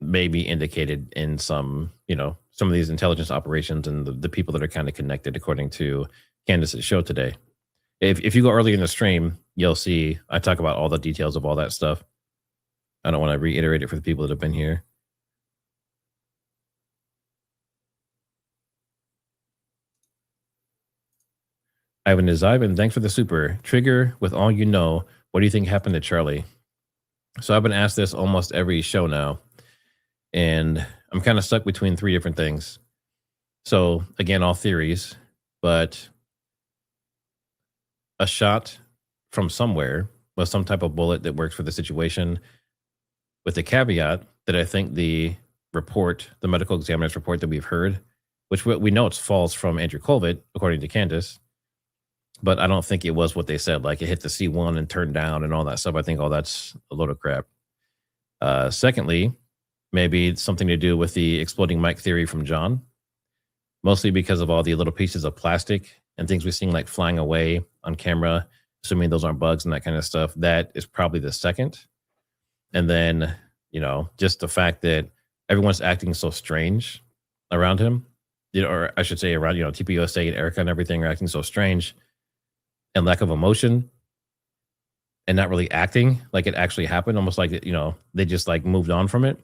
maybe indicated in some of these intelligence operations and the people that are kind of connected, according to Candace's show today. If you go early in the stream, you'll see I talk about all the details of all that stuff. I don't want to reiterate it for the people that have been here. Ivan is Ivan. Thanks for the super. Trigger, with all you know, what do you think happened to Charlie? So I've been asked this almost every show now, and I'm kind of stuck between three different things. So again, all theories, but a shot from somewhere with some type of bullet that works for the situation, with the caveat that I think the medical examiner's report that we've heard, which we know it's false from Andrew Colvett, according to Candace, but I don't think it was what they said, like it hit the C1 and turned down and all that stuff. I think all that's a load of crap. Secondly, maybe it's something to do with the exploding mic theory from John, mostly because of all the little pieces of plastic and things we've seen like flying away on camera, assuming those aren't bugs and that kind of stuff. That is probably the second. And then, just the fact that everyone's acting so strange around him, or I should say around, TPUSA and Erica and everything are acting so strange, and lack of emotion, and not really acting like it actually happened, almost like, they just like moved on from it.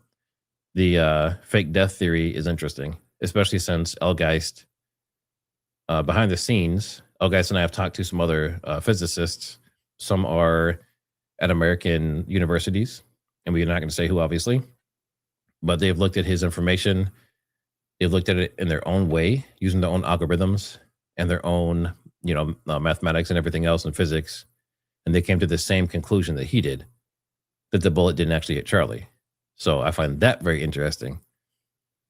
The fake death theory is interesting, especially since Elgeist, behind the scenes, Elgeist and I have talked to some other physicists. Some are at American universities, and we're not going to say who, obviously, but they've looked at his information. They've looked at it in their own way, using their own algorithms and their own, mathematics and everything else in physics. And they came to the same conclusion that he did, that the bullet didn't actually hit Charlie. So I find that very interesting.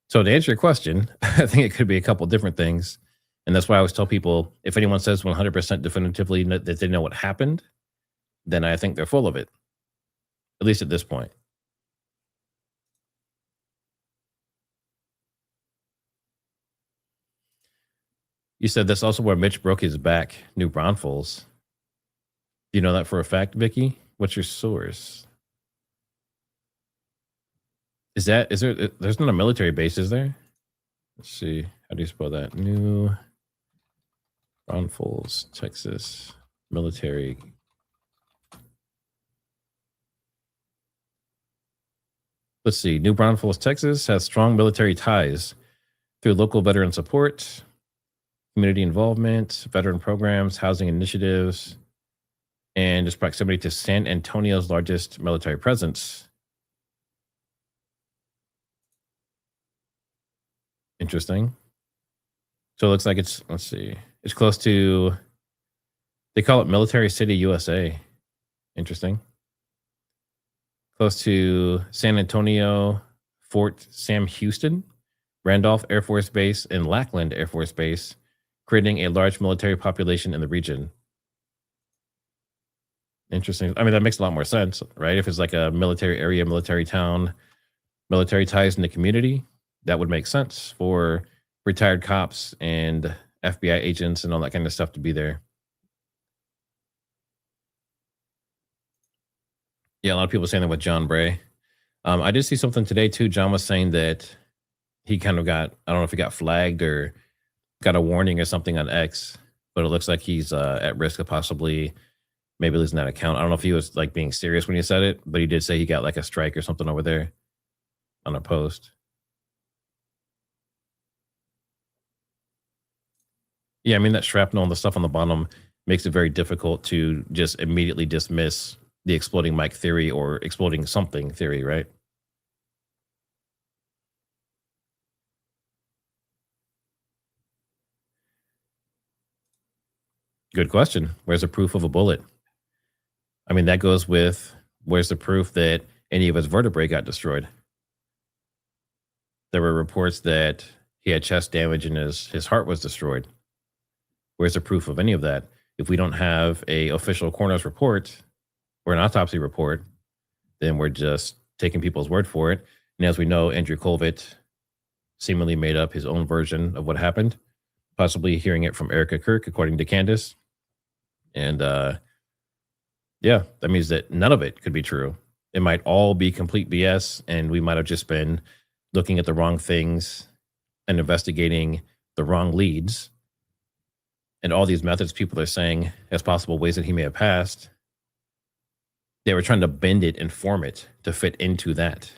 So to answer your question, I think it could be a couple different things. And that's why I always tell people, if anyone says 100% definitively that they know what happened, then I think they're full of it, at least at this point. You said that's also where Mitch broke his back, New Braunfels. Do you know that for a fact, Vicky? What's your source? There's not a military base, is there? Let's see. How do you spell that? New Braunfels, Texas, military. Let's see. New Braunfels, Texas has strong military ties through local veteran support, community involvement, veteran programs, housing initiatives, and its proximity to San Antonio's largest military presence. Interesting. So it looks like it's close to, they call it Military City, USA. Interesting. Close to San Antonio, Fort Sam Houston, Randolph Air Force Base, and Lackland Air Force Base, creating a large military population in the region. Interesting. I mean, that makes a lot more sense, right? If it's like a military area, military town, military ties in the community, that would make sense for retired cops and FBI agents and all that kind of stuff to be there. Yeah, a lot of people saying that with John Bray. I did see something today too. John was saying that he kind of got, I don't know if he got flagged or got a warning or something on X, but it looks like he's at risk of possibly maybe losing that account. I don't know if he was like being serious when he said it, but he did say he got like a strike or something over there on a post. Yeah, I mean, that shrapnel and the stuff on the bottom makes it very difficult to just immediately dismiss the exploding mic theory or exploding something theory, right? Good question. Where's the proof of a bullet? I mean, that goes with where's the proof that any of his vertebrae got destroyed? There were reports that he had chest damage and his heart was destroyed. Where's the proof of any of that? If we don't have a official coroner's report or an autopsy report, then we're just taking people's word for it. And as we know, Andrew Colvett seemingly made up his own version of what happened, possibly hearing it from Erica Kirk, according to Candace. And yeah, that means that none of it could be true. It might all be complete BS, and we might have just been looking at the wrong things and investigating the wrong leads. And all these methods people are saying as possible ways that he may have passed, they were trying to bend it and form it to fit into that.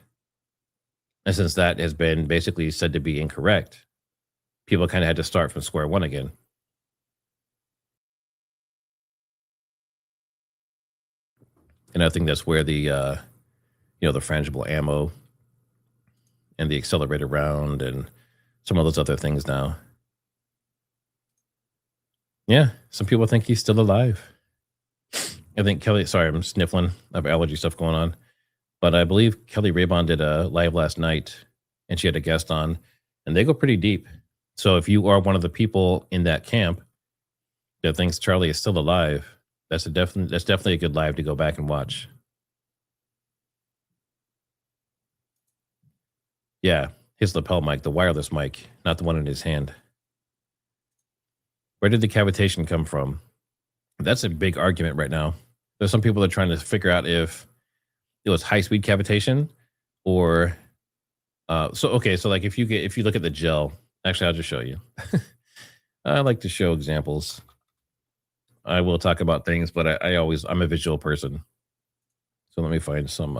And since that has been basically said to be incorrect, people kind of had to start from square one again. And I think that's where the the frangible ammo and the accelerator round and some of those other things now. Yeah, some people think he's still alive. I think Kelly, sorry, I'm sniffling. I have allergy stuff going on. But I believe Kelly Raybon did a live last night, and she had a guest on, and they go pretty deep. So if you are one of the people in that camp that thinks Charlie is still alive, that's definitely a good live to go back and watch. Yeah, his lapel mic, the wireless mic, not the one in his hand. Where did the cavitation come from? That's a big argument right now. There's some people that are trying to figure out if it was high-speed cavitation or so like if you look at the gel, actually I'll just show you. I like to show examples. I will talk about things, but I'm a visual person. So let me find some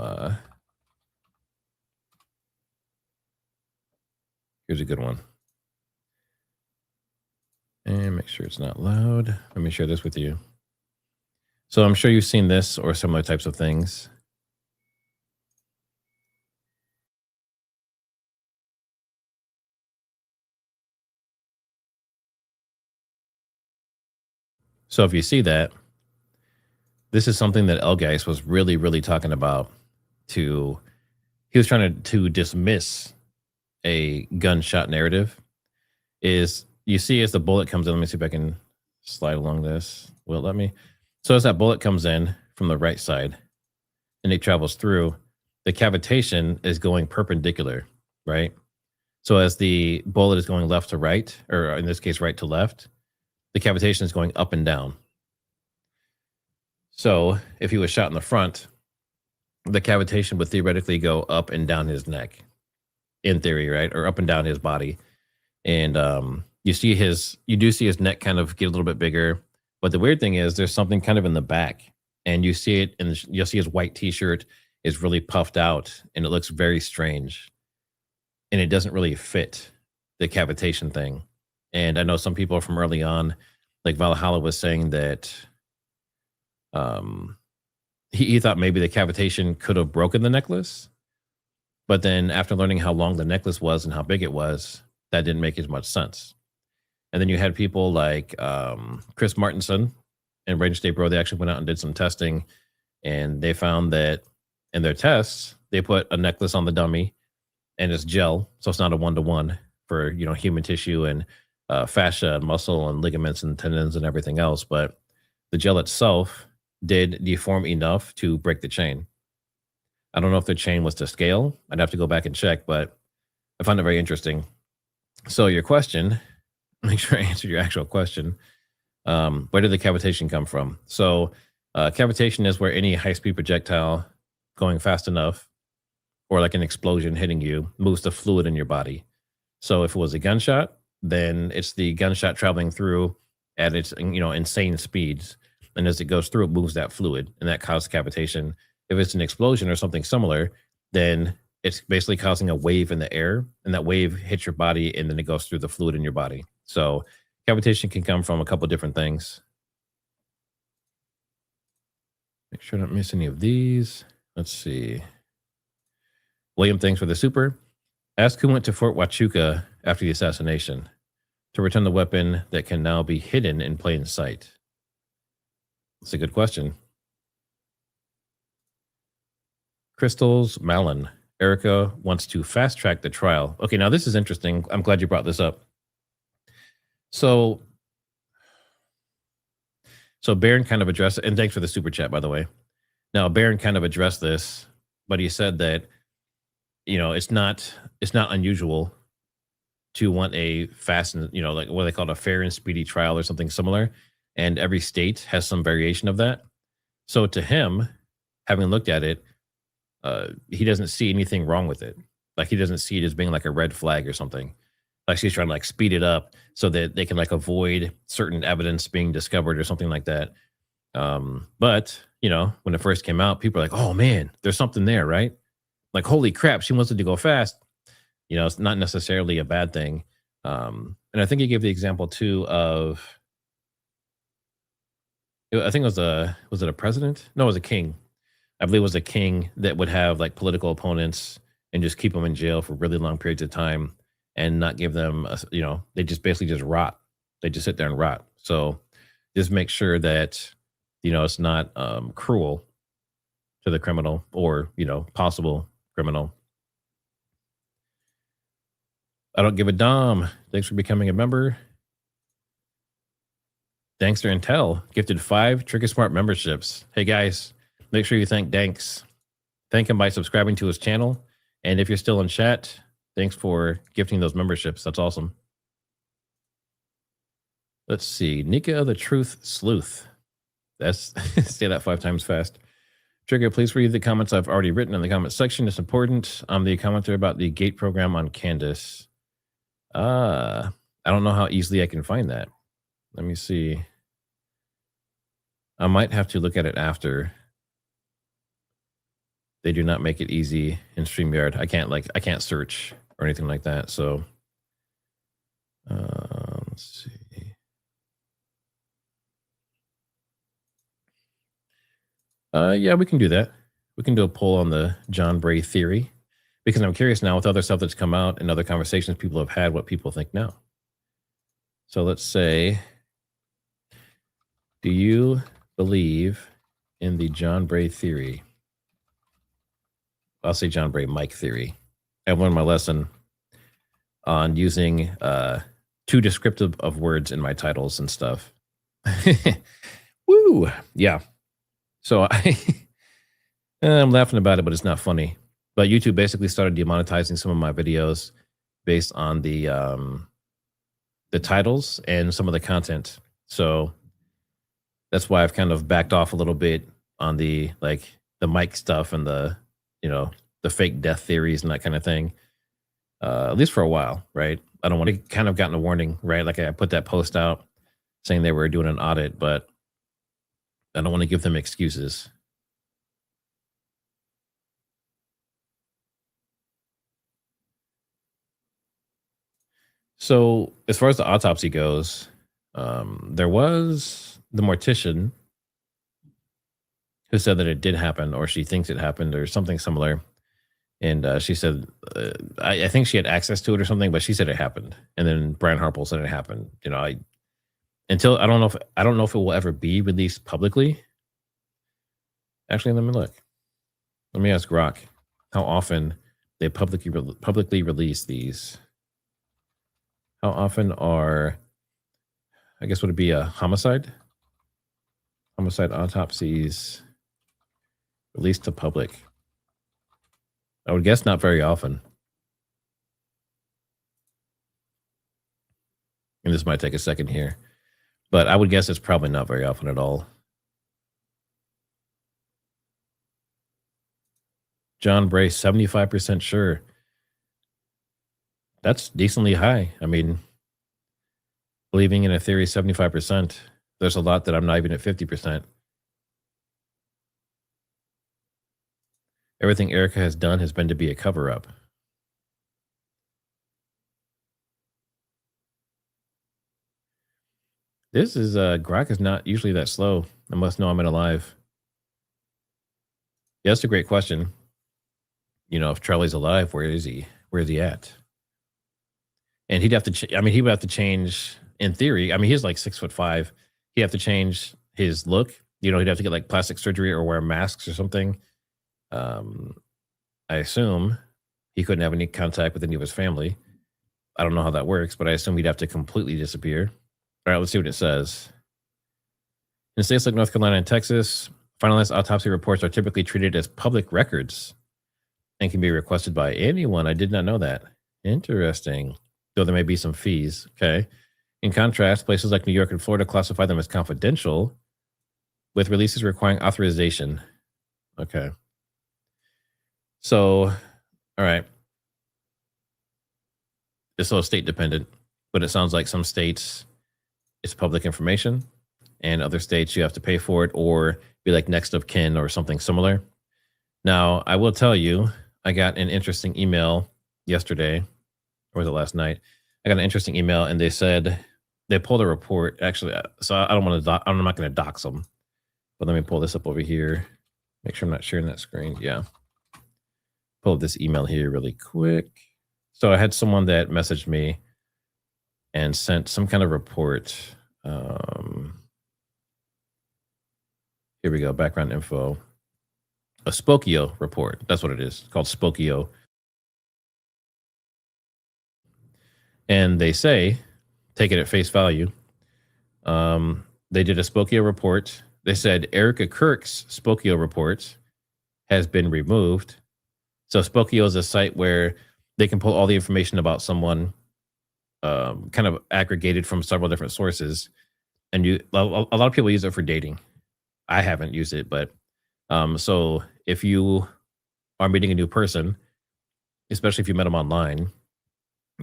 here's a good one. And make sure it's not loud. Let me share this with you. So I'm sure you've seen this or similar types of things. So if you see that, this is something that Elgeist was really, really talking about. He was trying to dismiss a gunshot narrative. Is you see as the bullet comes in, let me see if I can slide along this. Will it let me? So as that bullet comes in from the right side and it travels through, the cavitation is going perpendicular, right? So as the bullet is going left to right, or in this case, right to left, the cavitation is going up and down. So if he was shot in the front, the cavitation would theoretically go up and down his neck, in theory, right? Or up and down his body. And you do see his neck kind of get a little bit bigger. But the weird thing is there's something kind of in the back, and you see it, and you'll see his white t-shirt is really puffed out, and it looks very strange. And it doesn't really fit the cavitation thing. And I know some people from early on, like Valhalla was saying that he thought maybe the cavitation could have broken the necklace. But then after learning how long the necklace was and how big it was, that didn't make as much sense. And then you had people like Chris Martinson and Range State Bro. They actually went out and did some testing, and they found that in their tests, they put a necklace on the dummy and it's gel. So it's not a 1-to-1 for, human tissue and fascia and muscle and ligaments and tendons and everything else. But the gel itself did deform enough to break the chain. I don't know if the chain was to scale. I'd have to go back and check, but I found it very interesting. So your question, make sure I answered your actual question. Where did the cavitation come from? So cavitation is where any high-speed projectile going fast enough or like an explosion hitting you moves the fluid in your body. So if it was a gunshot, then it's the gunshot traveling through at its insane speeds. And as it goes through, it moves that fluid, and that causes cavitation. If it's an explosion or something similar, then it's basically causing a wave in the air, and that wave hits your body, and then it goes through the fluid in your body. So cavitation can come from a couple different things. Make sure I don't miss any of these. Let's see. William, thanks for the super. Ask who went to Fort Huachuca after the assassination to return the weapon that can now be hidden in plain sight. That's a good question. Crystals Malin. Erica wants to fast track the trial. Okay, now this is interesting. I'm glad you brought this up. So Baron kind of addressed it, and thanks for the super chat, by the way. Now, Baron kind of addressed this, but he said that, you know, it's not unusual to want a fast and, you know, like what they call a fair and speedy trial or something similar. And every state has some variation of that. So to him, having looked at it, he doesn't see anything wrong with it. Like he doesn't see it as being like a red flag or something. Like she's trying to like speed it up so that they can like avoid certain evidence being discovered or something like that. But you know, when it first came out, people are like, "Oh man, there's something there, right?" Like, "Holy crap, she wants it to go fast." You know, it's not necessarily a bad thing. And I think he gave the example too of, I think it was it a president? No, it was a king. I believe it was a king that would have like political opponents and just keep them in jail for really long periods of time and not give them, you know, they just basically just rot. They just sit there and rot. So just make sure that, you know, it's not cruel to the criminal or, you know, possible criminal. I don't give a damn. Thanks for becoming a member. Dankster Intel gifted 5 TriggerSmart memberships. Hey guys, make sure you thank Danks. Thank him by subscribing to his channel. And if you're still in chat, thanks for gifting those memberships. That's awesome. Let's see. Nika the Truth Sleuth. That's say that 5 times fast. Trigger, please read the comments I've already written in the comment section. It's important. I'm the commenter about the GATE program on Candace. I don't know how easily I can find that. Let me see. I might have to look at it after. They do not make it easy in StreamYard. I can't search or anything like that. So let's see. Yeah, we can do that. We can do a poll on the John Bray theory, because I'm curious now with other stuff that's come out and other conversations people have had, what people think now. So let's say, do you believe in the John Bray theory? I'll say John Bray Mike theory. I learned my lesson on using too descriptive of words in my titles and stuff. Woo! Yeah. So I'm laughing about it, but it's not funny. But YouTube basically started demonetizing some of my videos based on the titles and some of the content. So that's why I've kind of backed off a little bit on the mic stuff and the, you know, the fake death theories and that kind of thing. At least for a while, right? I don't want to kind of gotten a warning, right? Like I put that post out saying they were doing an audit, but I don't want to give them excuses. So as far as the autopsy goes, there was the mortician who said that it did happen, or she thinks it happened, or something similar. And she said, I think she had access to it or something, but she said it happened. And then Brian Harple said it happened. You know, I don't know if it will ever be released publicly. Actually, let me look. Let me ask Grok how often they publicly release these. How often are, I guess, would it be a homicide autopsies released to public? I would guess not very often. And this might take a second here, but I would guess it's probably not very often at all. John Bray, 75% sure. That's decently high. I mean, believing in a theory 75%, there's a lot that I'm not even at 50%. Everything Erica has done has been to be a cover-up. This is, Grok is not usually that slow. I must know I'm in a live. Yeah, that's a great question. You know, if Charlie's alive, where is he? Where is he at? And he'd have to. I mean, he would have to change. In theory, I mean, he's like 6'5". He'd have to change his look. You know, he'd have to get like plastic surgery or wear masks or something. Um, I assume he couldn't have any contact with any of his family. I don't know how that works, but I assume he'd have to completely disappear. All right, let's see what it says. In states like North Carolina and Texas, finalized autopsy reports are typically treated as public records and can be requested by anyone. I did not know that. Interesting. Though there may be some fees. Okay. In contrast, places like New York and Florida classify them as confidential, with releases requiring authorization. Okay. So, all right. It's all state dependent, but it sounds like some states it's public information, and other states you have to pay for it or be like next of kin or something similar. Now, I will tell you, I got an interesting email yesterday, or was it last night? I got an interesting email, and they said they pulled a report. Actually, so I don't want to. I'm not going to dox them, but let me pull this up over here. Make sure I'm not sharing that screen. Yeah, pull up this email here really quick. So I had someone that messaged me and sent some kind of report. Here we go. Background info. A Spokio report. That's what it is. It's called Spokio. And they say, take it at face value. They did a Spokio report. They said Erica Kirk's Spokio report has been removed. So Spokio is a site where they can pull all the information about someone, kind of aggregated from several different sources. And a lot of people use it for dating. I haven't used it, but so if you are meeting a new person, especially if you met them online,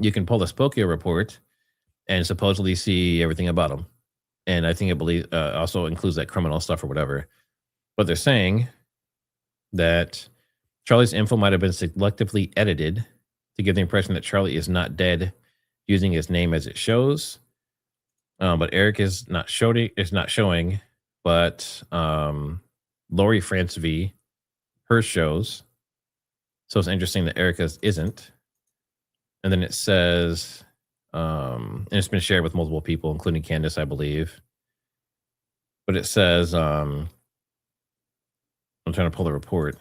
you can pull the Spokio report and supposedly see everything about them. And I think it also includes that criminal stuff or whatever. But they're saying that Charlie's info might have been selectively edited to give the impression that Charlie is not dead, using his name as it shows. But Eric is not showing, but Lori France V, her shows. So it's interesting that Erica's isn't. And then it says, and it's been shared with multiple people, including Candace, I believe. But it says, I'm trying to pull the report.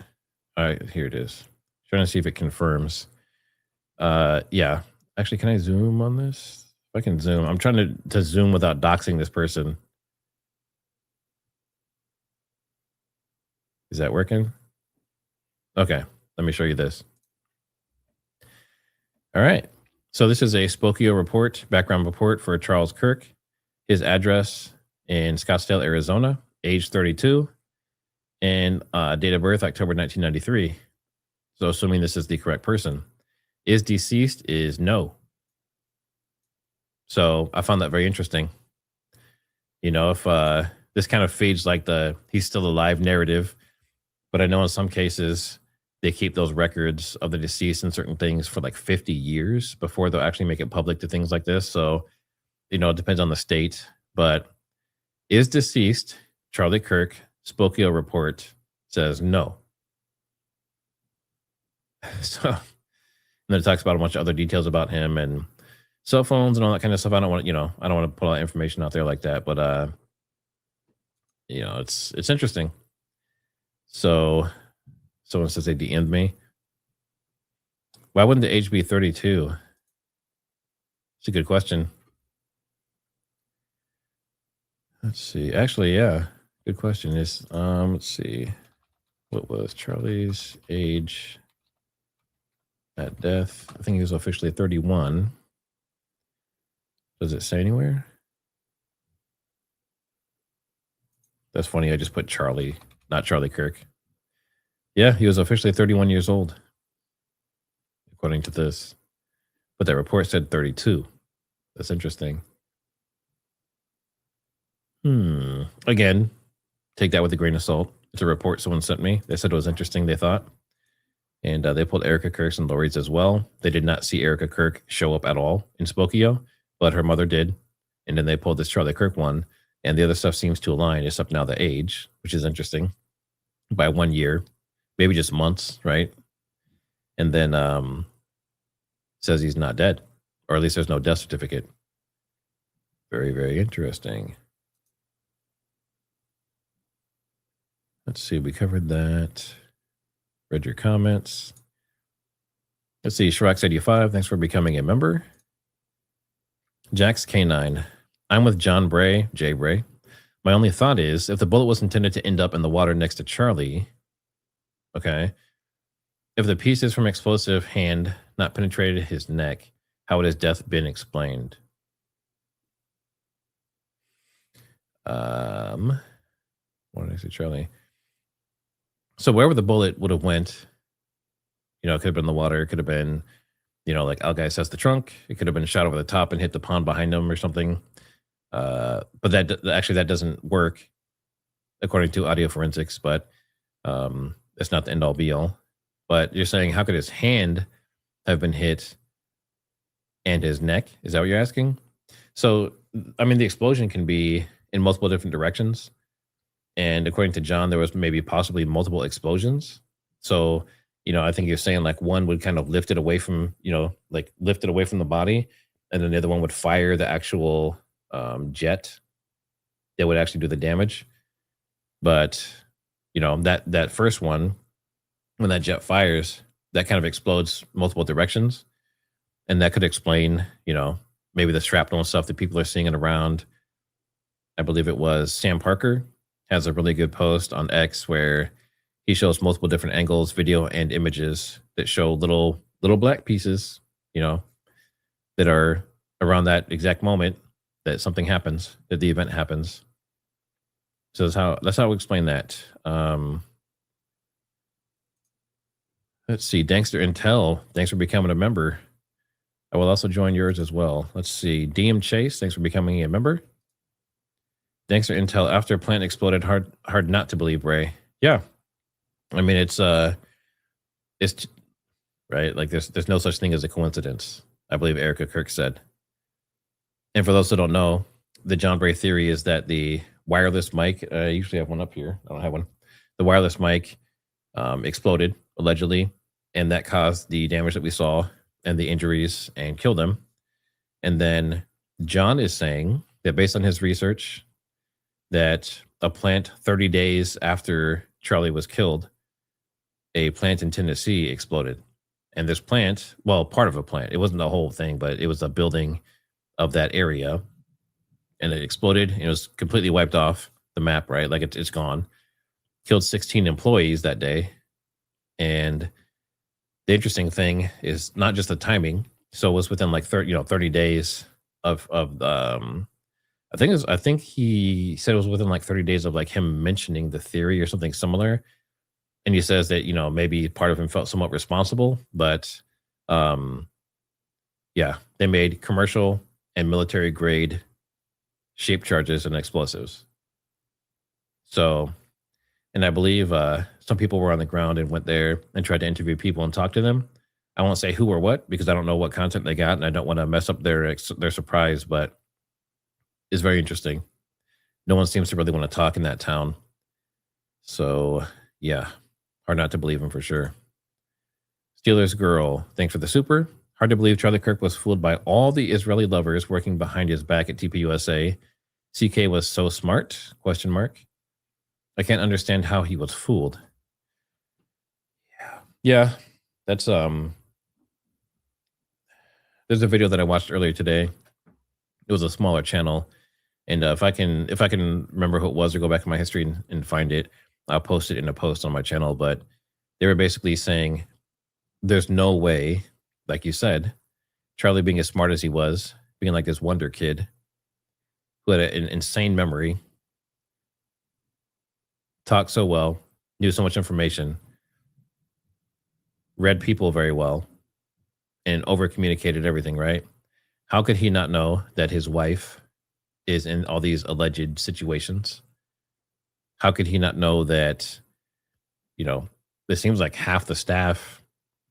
All right, here it is. Trying to see if it confirms. Yeah. Actually, can I zoom on this? If I can zoom. I'm trying to zoom without doxing this person. Is that working? Okay, let me show you this. All right. So this is a Spokio report, background report for Charles Kirk. His address in Scottsdale, Arizona, age 32, and date of birth, October 1993. So assuming this is the correct person. Is deceased is no. So I found that very interesting. You know, if this kind of fades like the he's still alive narrative, but I know in some cases they keep those records of the deceased and certain things for like 50 years before they'll actually make it public to things like this. So, you know, it depends on the state, but is deceased, Charlie Kirk, Spokio report says no. So, and then it talks about a bunch of other details about him and cell phones and all that kind of stuff. I don't want to put all that information out there like that, but you know, it's interesting. So someone says they DM'd me. Why wouldn't the age be 32? It's a good question. Let's see. Actually, yeah, good question. Is let's see. What was Charlie's age at death? I think he was officially 31. Does it say anywhere? That's funny. I just put Charlie, not Charlie Kirk. Yeah, he was officially 31 years old, according to this. But that report said 32. That's interesting. Again, take that with a grain of salt. It's a report someone sent me. They said it was interesting, they thought. And they pulled Erica Kirk's and Lori's as well. They did not see Erica Kirk show up at all in Spokio, but her mother did. And then they pulled this Charlie Kirk one. And the other stuff seems to align, except now the age, which is interesting, by 1 year. maybe just months, right? And then says he's not dead, or at least there's no death certificate. Very, very interesting. Let's see, we covered that. Read your comments. Let's see, Shrex85, thanks for becoming a member. Jax K9, I'm with John Bray, Jay Bray. My only thought is, if the bullet was intended to end up in the water next to Charlie, okay, if the pieces from explosive hand not penetrated his neck, how would his death been explained? What did I say, Charlie? So wherever the bullet would have went, you know, it could have been the water, it could have been, you know, like Al Guy says, the trunk. It could have been shot over the top and hit the pond behind him or something. But that doesn't work according to audio forensics. But it's not the end all be all. But you're saying, how could his hand have been hit and his neck? Is that what you're asking? So, I mean, the explosion can be in multiple different directions. And according to John, there was maybe possibly multiple explosions. So, you know, I think you're saying like one would kind of lift it away from, you know, like lift it away from the body. And then the other one would fire the actual jet that would actually do the damage. But, you know, that first one, when that jet fires, that kind of explodes multiple directions. And that could explain, you know, maybe the shrapnel and stuff that people are seeing around. I believe it was Sam Parker has a really good post on X where he shows multiple different angles, video and images that show little black pieces, you know, that are around that exact moment that something happens, that the event happens. So that's how we explain that. Let's see, Dankster Intel, thanks for becoming a member. I will also join yours as well. Let's see, DM Chase, thanks for becoming a member. Dankster Intel, after a plant exploded, hard not to believe, Ray. Yeah, I mean it's right. Like there's no such thing as a coincidence. I believe Erica Kirk said. And for those who don't know, the John Bray theory is that the wireless mic, I usually have one up here. I don't have one. The wireless mic exploded allegedly, and that caused the damage that we saw and the injuries and killed him. And then John is saying that based on his research, that a plant 30 days after Charlie was killed, a plant in Tennessee exploded. And this plant, well, part of a plant, it wasn't the whole thing, but it was a building of that area. And it exploded. And it was completely wiped off the map, right? Like it's gone. Killed 16 employees that day. And the interesting thing is not just the timing. So it was within like 30 days of I think he said it was within like 30 days of like him mentioning the theory or something similar. And he says that, you know, maybe part of him felt somewhat responsible, but yeah, they made commercial and military grade shape charges and explosives. So, and I believe some people were on the ground and went there and tried to interview people and talk to them. I won't say who or what, because I don't know what content they got and I don't want to mess up their surprise, but it's very interesting. No one seems to really want to talk in that town. So yeah, hard not to believe him for sure. Steelers Girl, thanks for the super. Hard to believe Charlie Kirk was fooled by all the Israeli lovers working behind his back at TPUSA. CK was so smart, ? I can't understand how he was fooled. Yeah, that's there's a video that I watched earlier today. It was a smaller channel. And if I can remember who it was or go back in my history and find it, I'll post it in a post on my channel. But they were basically saying there's no way, like you said, Charlie being as smart as he was, being like this wonder kid who had an insane memory, talked so well, knew so much information, read people very well, and over communicated everything, right? How could he not know that his wife is in all these alleged situations? How could he not know that, you know, it seems like half the staff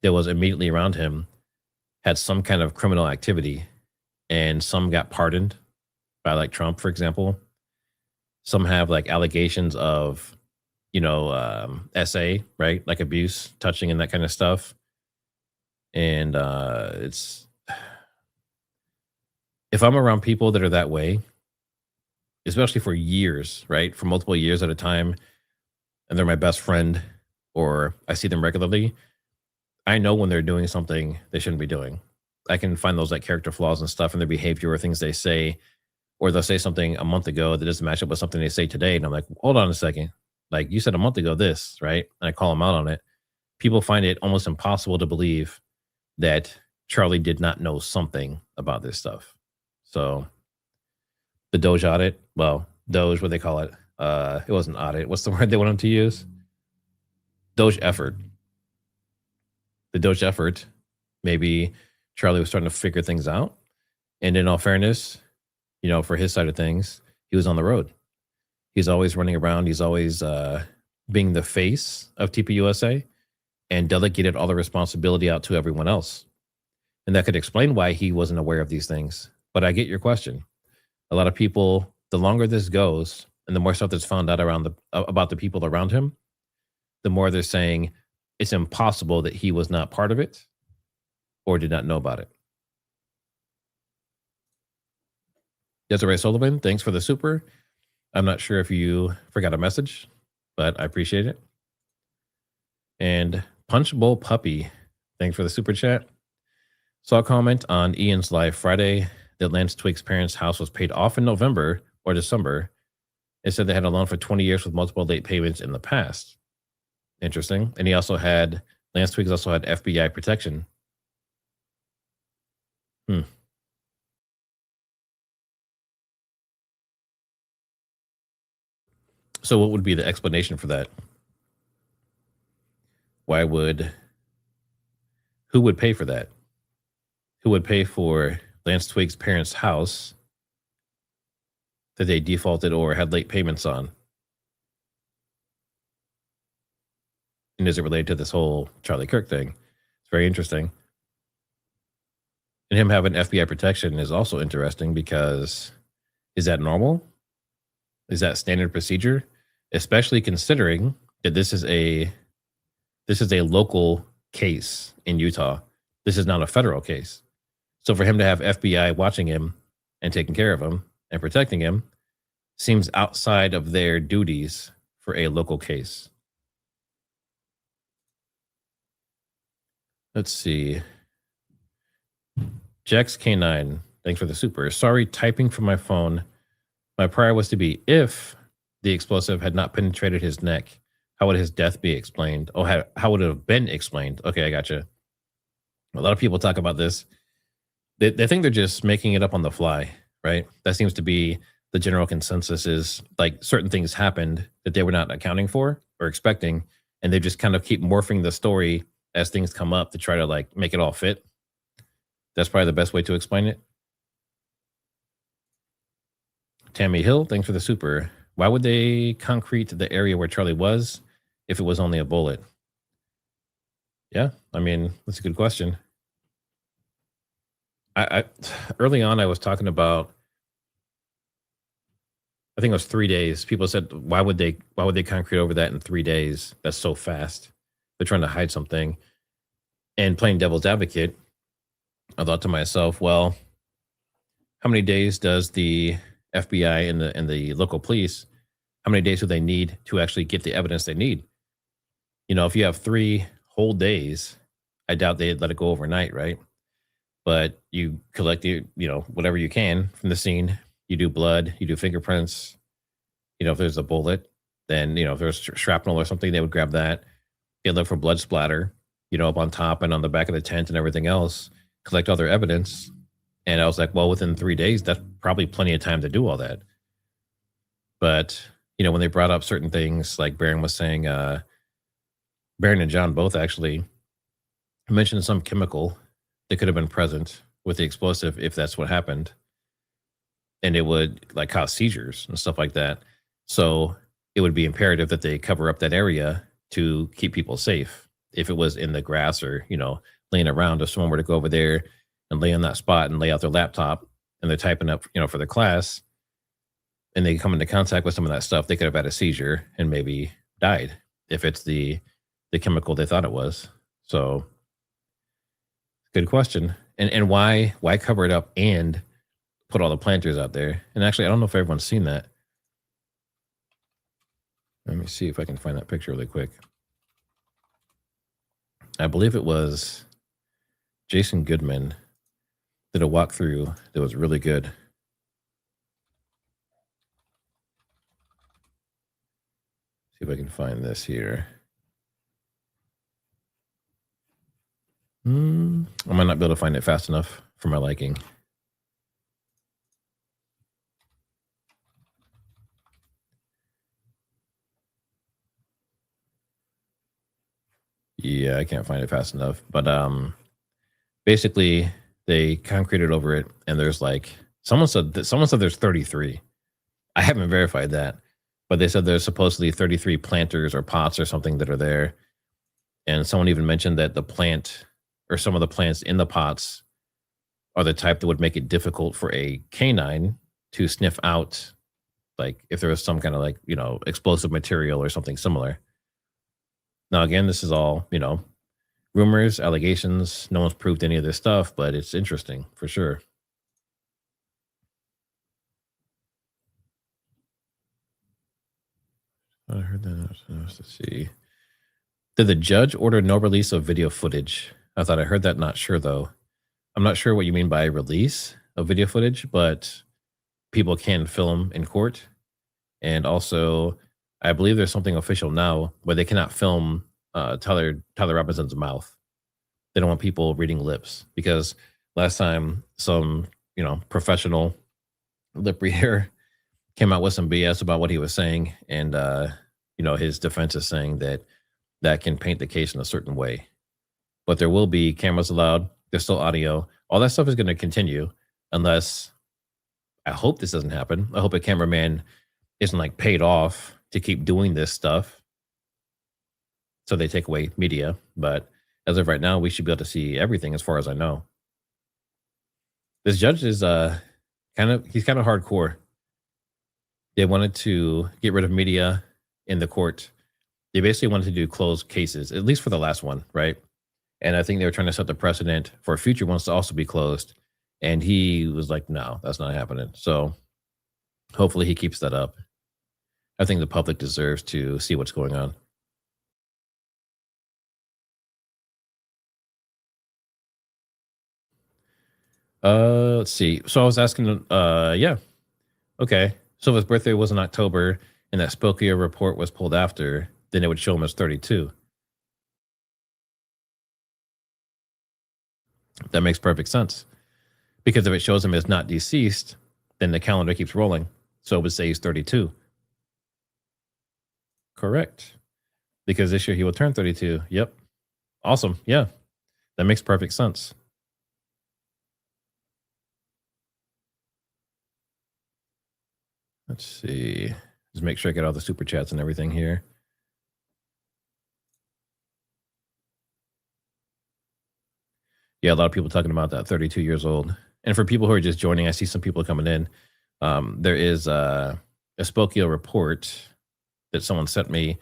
that was immediately around him had some kind of criminal activity, and some got pardoned by like Trump, for example. Some have like allegations of, SA, right? Like abuse, touching, and that kind of stuff. And if I'm around people that are that way, especially for years, right? For multiple years at a time, and they're my best friend, or I see them regularly, I know when they're doing something they shouldn't be doing. I can find those like character flaws and stuff in their behavior or things they say, or they'll say something a month ago that doesn't match up with something they say today. And I'm like, hold on a second. Like you said a month ago this, right? And I call them out on it. People find it almost impossible to believe that Charlie did not know something about this stuff. So the Doge audit, well, Doge, what they call it? It wasn't audit. What's the word they want him to use? Doge effort. The Doge effort, maybe Charlie was starting to figure things out. And in all fairness, for his side of things, he was on the road. He's always running around. He's always being the face of TPUSA and delegated all the responsibility out to everyone else. And that could explain why he wasn't aware of these things. But I get your question. A lot of people, the longer this goes and the more stuff that's found out about the people around him, the more they're saying it's impossible that he was not part of it or did not know about it. Desiree Sullivan, thanks for the super. I'm not sure if you forgot a message, but I appreciate it. And Punch Bowl Puppy, thanks for the super chat. Saw a comment on Ian's live Friday that Lance Twig's parents' house was paid off in November or December. It said they had a loan for 20 years with multiple late payments in the past. Interesting. And Lance Twiggs also had FBI protection. So what would be the explanation for that? Who would pay for that? Who would pay for Lance Twig's parents' house that they defaulted or had late payments on? And is it related to this whole Charlie Kirk thing? It's very interesting. And him having FBI protection is also interesting because is that normal? Is that standard procedure? Especially considering that this is a local case in Utah. This is not a federal case. So for him to have FBI watching him and taking care of him and protecting him seems outside of their duties for a local case. Let's see. Jax K9, thanks for the super. Sorry, typing from my phone. My prayer was to be if the explosive had not penetrated his neck, how would his death be explained? Oh, how would it have been explained? Okay, I gotcha. A lot of people talk about this. They think they're just making it up on the fly, right? That seems to be the general consensus is like certain things happened that they were not accounting for or expecting, and they just kind of keep morphing the story as things come up to try to like make it all fit. That's probably the best way to explain it. Tammy Hill, thanks for the super. Why would they concrete the area where Charlie was if it was only a bullet? Yeah, I mean, that's a good question. I early on, I was talking about, I think it was 3 days. People said, why would they concrete over that in 3 days? That's so fast. They're trying to hide something. And playing devil's advocate, I thought to myself, well, how many days does the FBI and the local police, how many days do they need to actually get the evidence they need? If you have 3 whole days, I doubt they'd let it go overnight, right? But you collect whatever you can from the scene. You do blood, you do fingerprints. If there's a bullet, then if there's shrapnel or something, they would grab that. They look for blood splatter, up on top and on the back of the tent and everything else. Collect all their evidence. And I was like, well, within 3 days, that's probably plenty of time to do all that. But, when they brought up certain things, like Baron was saying, Baron and John both actually mentioned some chemical that could have been present with the explosive if that's what happened. And it would like cause seizures and stuff like that. So it would be imperative that they cover up that area to keep people safe. If it was in the grass or, laying around, if someone were to go over there and lay on that spot and lay out their laptop and they're typing up, for their class and they come into contact with some of that stuff, they could have had a seizure and maybe died if it's the chemical they thought it was. So good question. And why cover it up and put all the planters out there? And actually, I don't know if everyone's seen that. Let me see if I can find that picture really quick. I believe it was Jason Goodman did a walkthrough that was really good. See if I can find this here. I might not be able to find it fast enough for my liking. Yeah, I can't find it fast enough. But basically they concreted over it, and there's like someone said there's 33. I haven't verified that, but they said there's supposedly 33 planters or pots or something that are there. And someone even mentioned that the plant or some of the plants in the pots are the type that would make it difficult for a canine to sniff out, like if there was some kind of like, explosive material or something similar. Now, again, this is all, rumors, allegations. No one's proved any of this stuff, but it's interesting for sure. I heard that. Let's see. Did the judge order no release of video footage? I thought I heard that. Not sure, though. I'm not sure what you mean by release of video footage, but people can film in court. And also, I believe there's something official now where they cannot film Tyler Robinson's mouth. They don't want people reading lips, because last time some, professional lip reader came out with some BS about what he was saying. And, his defense is saying that can paint the case in a certain way. But there will be cameras allowed. There's still audio. All that stuff is going to continue unless, I hope this doesn't happen. I hope a cameraman isn't like paid off to keep doing this stuff, so they take away media. But as of right now, we should be able to see everything as far as I know. This judge is he's kind of hardcore. They wanted to get rid of media in the court. They basically wanted to do closed cases, at least for the last one, right? And I think they were trying to set the precedent for future ones to also be closed. And he was like, no, that's not happening. So hopefully he keeps that up. I think the public deserves to see what's going on. Let's see. So I was asking, yeah. Okay. So if his birthday was in October and that Spokio report was pulled after, then it would show him as 32. That makes perfect sense. Because if it shows him as not deceased, then the calendar keeps rolling. So it would say he's 32. Correct. Because this year he will turn 32. Yep. Awesome. Yeah. That makes perfect sense. Let's see. Just make sure I get all the super chats and everything here. Yeah, a lot of people talking about that 32 years old. And for people who are just joining, I see some people coming in. There is a Spokio report that someone sent me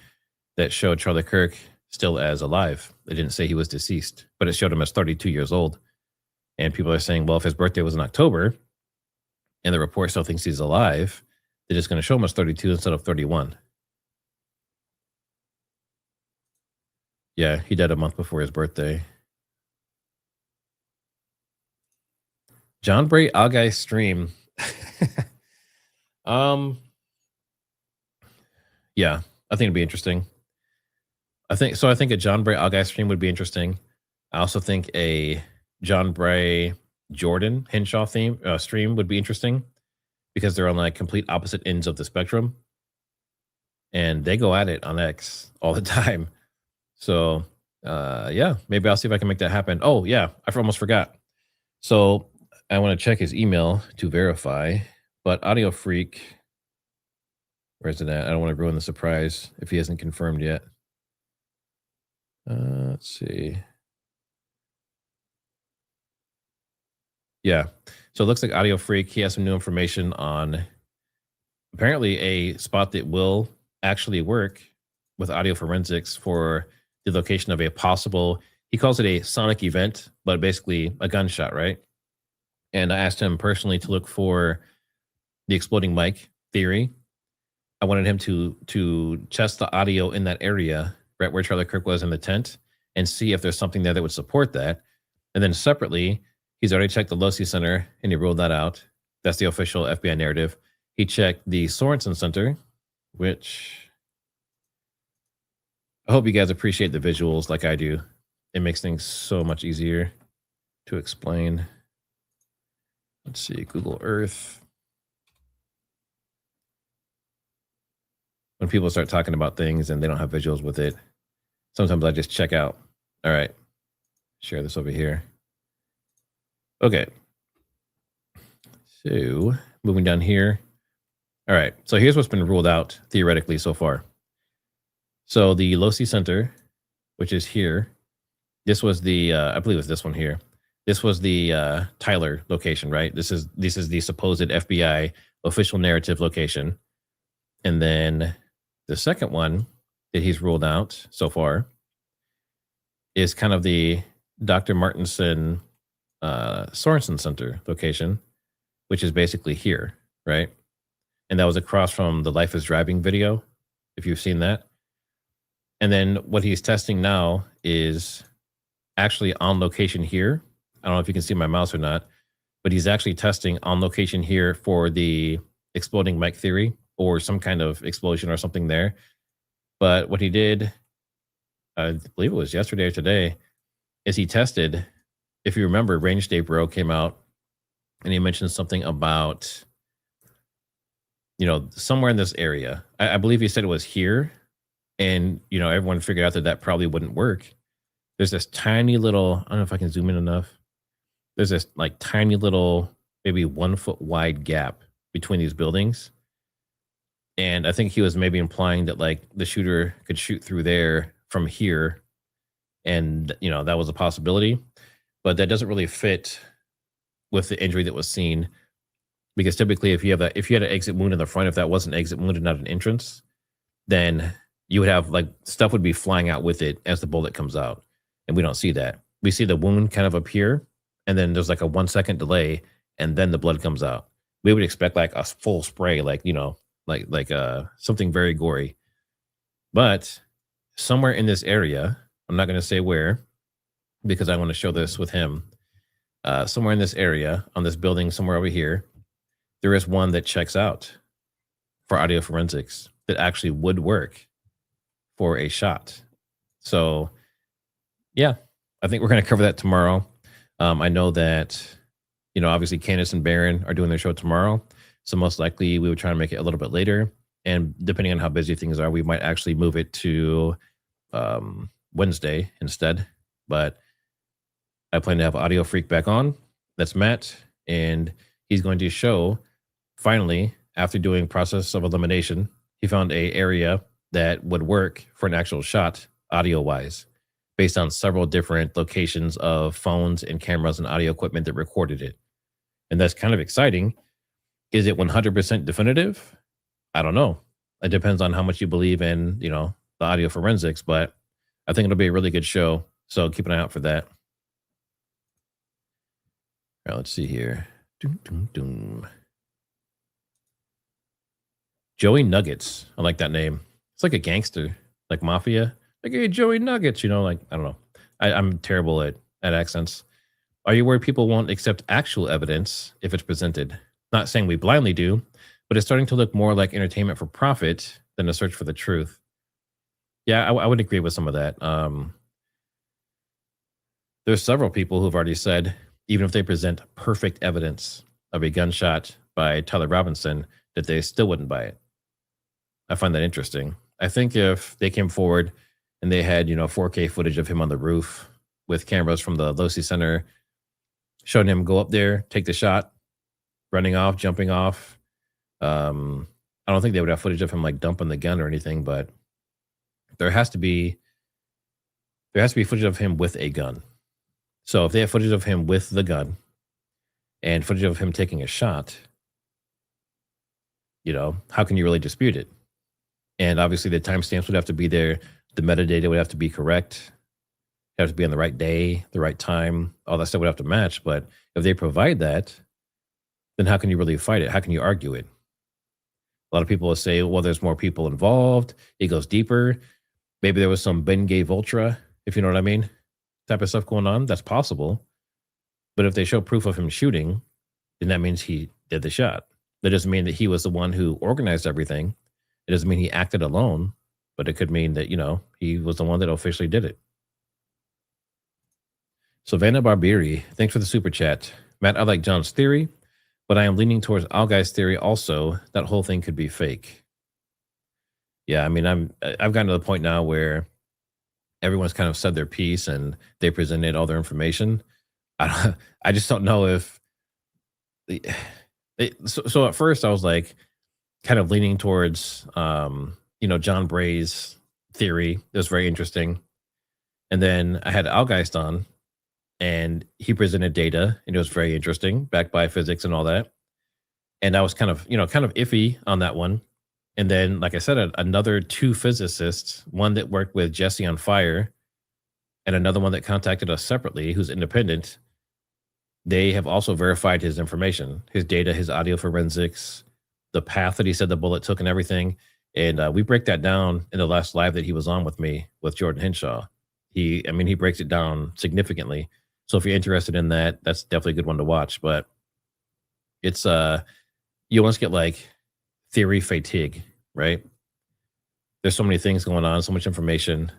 that showed Charlie Kirk still as alive. They didn't say he was deceased, but it showed him as 32 years old. And people are saying, well, if his birthday was in October and the report still thinks he's alive, they're just going to show him as 32 instead of 31. Yeah, he died a month before his birthday. John Bray Algai stream. Yeah, I think it'd be interesting. I think a John Bray Algai stream would be interesting. I also think a John Bray Jordan Henshaw stream would be interesting, because they're on like complete opposite ends of the spectrum, and they go at it on X all the time. So yeah, maybe I'll see if I can make that happen. Oh yeah, I almost forgot. So I want to check his email to verify, but Audio Freq, where's it at? I don't want to ruin the surprise if he hasn't confirmed yet. Let's see. Yeah. So it looks like Audio Freq, he has some new information on apparently a spot that will actually work with audio forensics for the location of a possible, he calls it a sonic event, but basically a gunshot, right? And I asked him personally to look for the exploding mic theory. I wanted him to test the audio in that area, right where Charlie Kirk was in the tent, and see if there's something there that would support that. And then separately, he's already checked the Losey Center, and he ruled that out. That's the official FBI narrative. He checked the Sorensen Center, which I hope you guys appreciate the visuals like I do. It makes things so much easier to explain. Let's see, Google Earth. When people start talking about things and they don't have visuals with it, sometimes I just check out. All right, share this over here. Okay. So moving down here. All right, so here's what's been ruled out theoretically so far. So the Losey Center, which is here, this was the, I believe it's this one here. This was the Tyler location, right? This is the supposed FBI official narrative location. And then the second one that he's ruled out so far is kind of the Dr. Martinson Sorensen Center location, which is basically here, right? And that was across from the Life is Driving video, if you've seen that. And then what he's testing now is actually on location here. I don't know if you can see my mouse or not, but he's actually testing on location here for the exploding mic theory or some kind of explosion or something there. But what he did, I believe it was yesterday or today, is he tested, if you remember, Range Day Bro came out and he mentioned something about, you know, somewhere in this area. I believe he said it was here. And, you know, everyone figured out that that probably wouldn't work. There's this tiny little, I don't know if I can zoom in enough. There's this like tiny little, maybe 1 foot wide gap between these buildings. And I think he was maybe implying that like the shooter could shoot through there from here. And, you know, that was a possibility, but that doesn't really fit with the injury that was seen. Because typically if you had an exit wound in the front, if that was an exit wound and not an entrance, then you would have like stuff would be flying out with it as the bullet comes out. And we don't see that. We see the wound kind of appear and then there's like a 1 second delay and then the blood comes out. We would expect like a full spray, like, you know, like something very gory. But somewhere in this area, I'm not going to say where, because I want to show this with him. Somewhere in this area, on this building, somewhere over here, there is one that checks out for audio forensics that actually would work for a shot. So, yeah, I think we're going to cover that tomorrow. I know that, you know, obviously Candace and Baron are doing their show tomorrow. So most likely we would try to make it a little bit later. And depending on how busy things are, we might actually move it to Wednesday instead. But I plan to have Audio Freq back on. That's Matt. And he's going to show, finally, after doing process of elimination, he found a area that would work for an actual shot audio-wise, based on several different locations of phones and cameras and audio equipment that recorded it. And that's kind of exciting. Is it 100% definitive? I don't know. It depends on how much you believe in, you know, the audio forensics, but I think it'll be a really good show. So keep an eye out for that. All right, let's see here. Doom, doom, doom. Joey Nuggets. I like that name. It's like a gangster, like mafia. Like, hey, Joey Nuggets, you know, like, I don't know. I'm terrible at accents. Are you worried people won't accept actual evidence if it's presented? Not saying we blindly do, but it's starting to look more like entertainment for profit than a search for the truth. Yeah, I would agree with some of that. There's several people who've already said, even if they present perfect evidence of a gunshot by Tyler Robinson, that they still wouldn't buy it. I find that interesting. I think if they came forward and they had, you know, 4K footage of him on the roof with cameras from the Losey Center showing him go up there, take the shot, running off, jumping off. I don't think they would have footage of him like dumping the gun or anything, but there has to be footage of him with a gun. So if they have footage of him with the gun and footage of him taking a shot, you know, how can you really dispute it? And obviously the timestamps would have to be there. The metadata would have to be correct. It have to be on the right day, the right time. All that stuff would have to match. But if they provide that, then how can you really fight it? How can you argue it? A lot of people will say, well, there's more people involved. It goes deeper. Maybe there was some Bengay Ultra, if you know what I mean, type of stuff going on. That's possible. But if they show proof of him shooting, then that means he did the shot. That doesn't mean that he was the one who organized everything. It doesn't mean he acted alone, but it could mean that, he was the one that officially did it. Savannah Barbieri, thanks for the super chat. Matt, I like John's theory, but I am leaning towards Alguy's theory also. That whole thing could be fake. Yeah, I mean, I've gotten to the point now where everyone's kind of said their piece and they presented all their information. I just don't know if so at first I was like kind of leaning towards John Bray's theory. It was very interesting. And then I had Algeist on and he presented data and it was very interesting, backed by physics and all that. And I was kind of iffy on that one. And then, like I said, another two physicists, one that worked with Jesse on Fire and another one that contacted us separately, who's independent, they have also verified his information, his data, his audio forensics, the path that he said the bullet took and everything. And we break that down in the last live that he was on with me, with Jordan Henshaw. He breaks it down significantly. So if you're interested in that, that's definitely a good one to watch. But it's, you almost get like theory fatigue, right? There's so many things going on, so much information.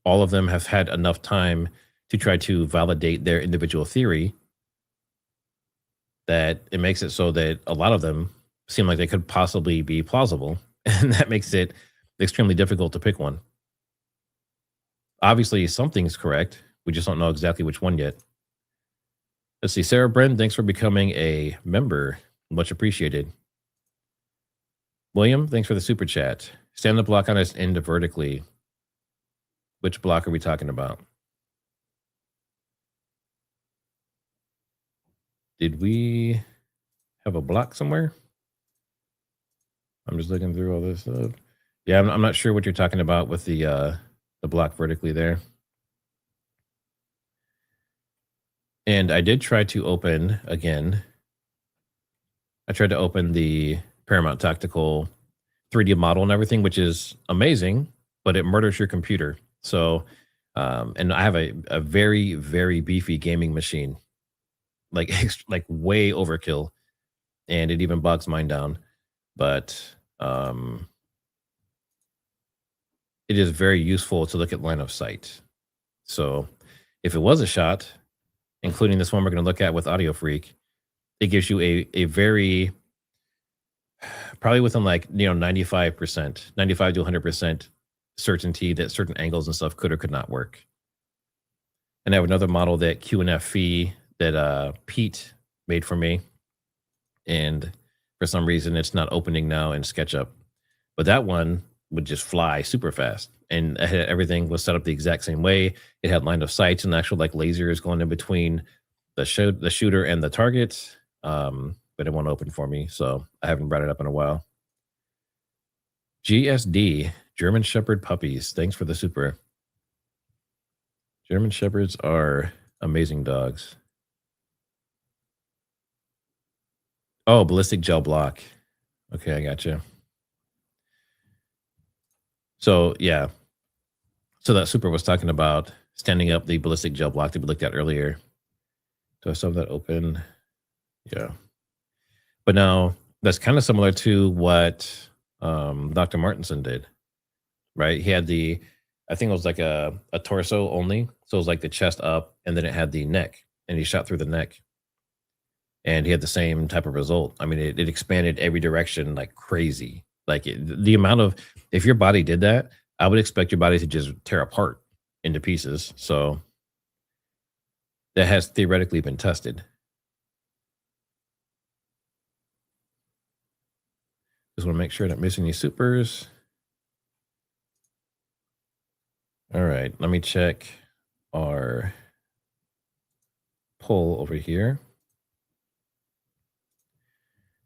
All of them have had enough time to try to validate their individual theory that it makes it so that a lot of them seem like they could possibly be plausible. And that makes it extremely difficult to pick one. Obviously, something's correct. We just don't know exactly which one yet. Let's see. Sarah Bren, thanks for becoming a member. Much appreciated. William, thanks for the super chat. Stand the block on its end vertically. Which block are we talking about? Did we have a block somewhere? I'm just looking through all this stuff. Yeah, I'm not sure what you're talking about with the block vertically there. And I did try to open again. I tried to open the Paramount Tactical 3D model and everything, which is amazing, but it murders your computer. So, and I have a very, very beefy gaming machine, like way overkill, and it even bogs mine down. But it is very useful to look at line of sight. So if it was a shot, including this one we're going to look at with Audio Freq, it gives you a very, probably within 95%, 95 to 100% certainty that certain angles and stuff could or could not work. And I have another model that QNF Fee that Pete made for me. And for some reason, it's not opening now in SketchUp. But that one would just fly super fast. And everything was set up the exact same way. It had line of sights and actual lasers going in between the shooter and the target. But it won't open for me, so I haven't brought it up in a while. GSD, German Shepherd Puppies. Thanks for the super. German Shepherds are amazing dogs. Oh, ballistic gel block. Okay, I got you. So, yeah. So that super was talking about standing up the ballistic gel block that we looked at earlier. Do I still have that open? Yeah. But now that's kind of similar to what Dr. Martinson did, right? He had I think it was like a torso only. So it was like the chest up and then it had the neck and he shot through the neck. And he had the same type of result. I mean, it expanded every direction like crazy. Like the amount of, if your body did that, I would expect your body to just tear apart into pieces. So that has theoretically been tested. Just want to make sure I'm not missing any supers. All right, let me check our poll over here.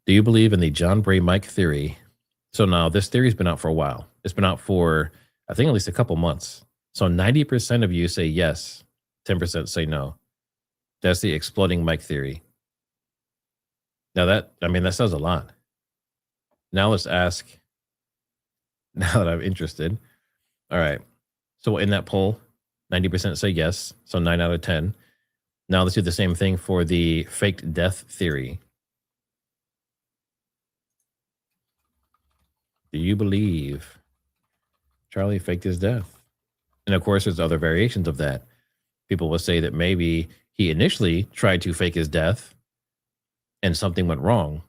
Do you believe in the John Bray Mike theory So now this theory's been out for a while. It's been out for, I think, at least a couple months. So 90% of you say yes, 10% say no. That's the exploding mic theory. Now that says a lot. Now let's ask, now that I'm interested. All right. So in that poll, 90% say yes. So 9 out of 10. Now let's do the same thing for the faked death theory. Do you believe Charlie faked his death? And of course, there's other variations of that. People will say that maybe he initially tried to fake his death and something went wrong.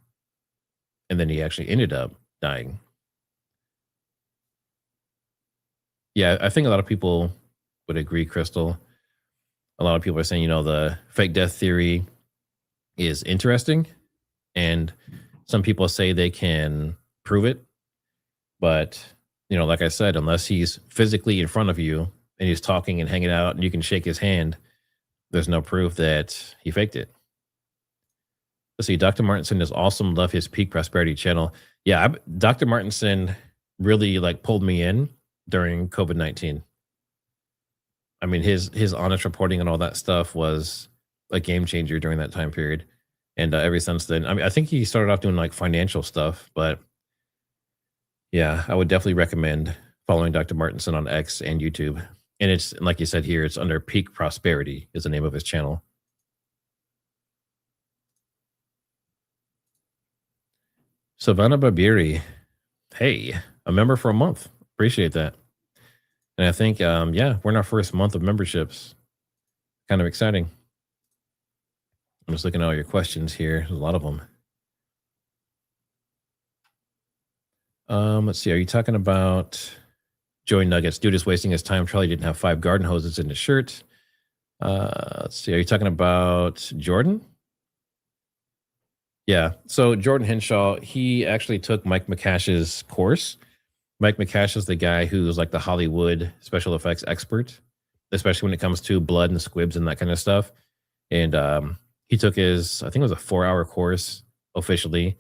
And then he actually ended up dying. Yeah, I think a lot of people would agree, Crystal. A lot of people are saying, the fake death theory is interesting. And some people say they can prove it. But, like I said, unless he's physically in front of you and he's talking and hanging out and you can shake his hand, there's no proof that he faked it. Let's see. Dr. Martinson is awesome. Love his Peak Prosperity channel. Yeah, Dr. Martinson really pulled me in during COVID-19. I mean, his honest reporting and all that stuff was a game changer during that time period. And ever since then, I think he started off doing financial stuff, but yeah, I would definitely recommend following Dr. Martinson on X and YouTube. And it's, like you said here, it's under Peak Prosperity is the name of his channel. Savannah Babiri. Hey, a member for a month. Appreciate that. And I think, we're in our first month of memberships. Kind of exciting. I'm just looking at all your questions here. There's a lot of them. Let's see. Are you talking about Joey Nuggets? Dude is wasting his time. Charlie didn't have 5 garden hoses in his shirt. Let's see. Are you talking about Jordan? Yeah. So Jordan Henshaw, he actually took Mike McCash's course. Mike McCash is the guy who's the Hollywood special effects expert, especially when it comes to blood and squibs and that kind of stuff. And he took his, I think it was a 4-hour course officially.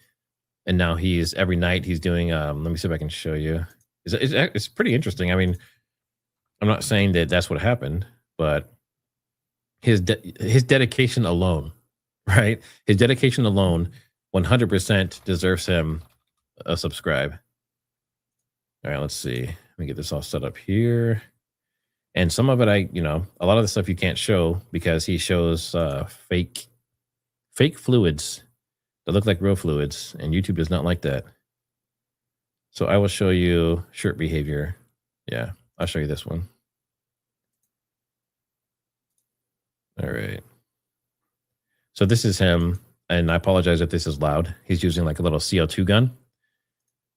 And now every night he's doing, let me see if I can show you. It's pretty interesting. I mean, I'm not saying that that's what happened, but his dedication alone, right? His dedication alone 100% deserves him a subscribe. All right, let's see. Let me get this all set up here. And some of it, a lot of the stuff you can't show because he shows fake fluids that look like real fluids, and YouTube does not like that. So I will show you shirt behavior. Yeah, I'll show you this one. All right. So this is him, and I apologize if this is loud. He's using a little CO2 gun.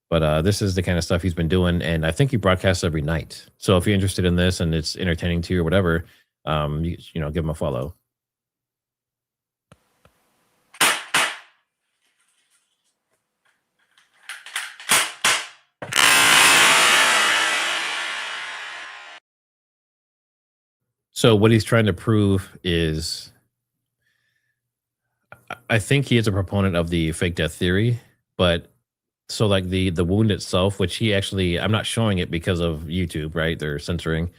But this is the kind of stuff he's been doing, and I think he broadcasts every night. So if you're interested in this and it's entertaining to you or whatever, give him a follow. So what he's trying to prove is, I think he is a proponent of the fake death theory, but so the wound itself, which he actually, I'm not showing it because of YouTube, right? They're censoring,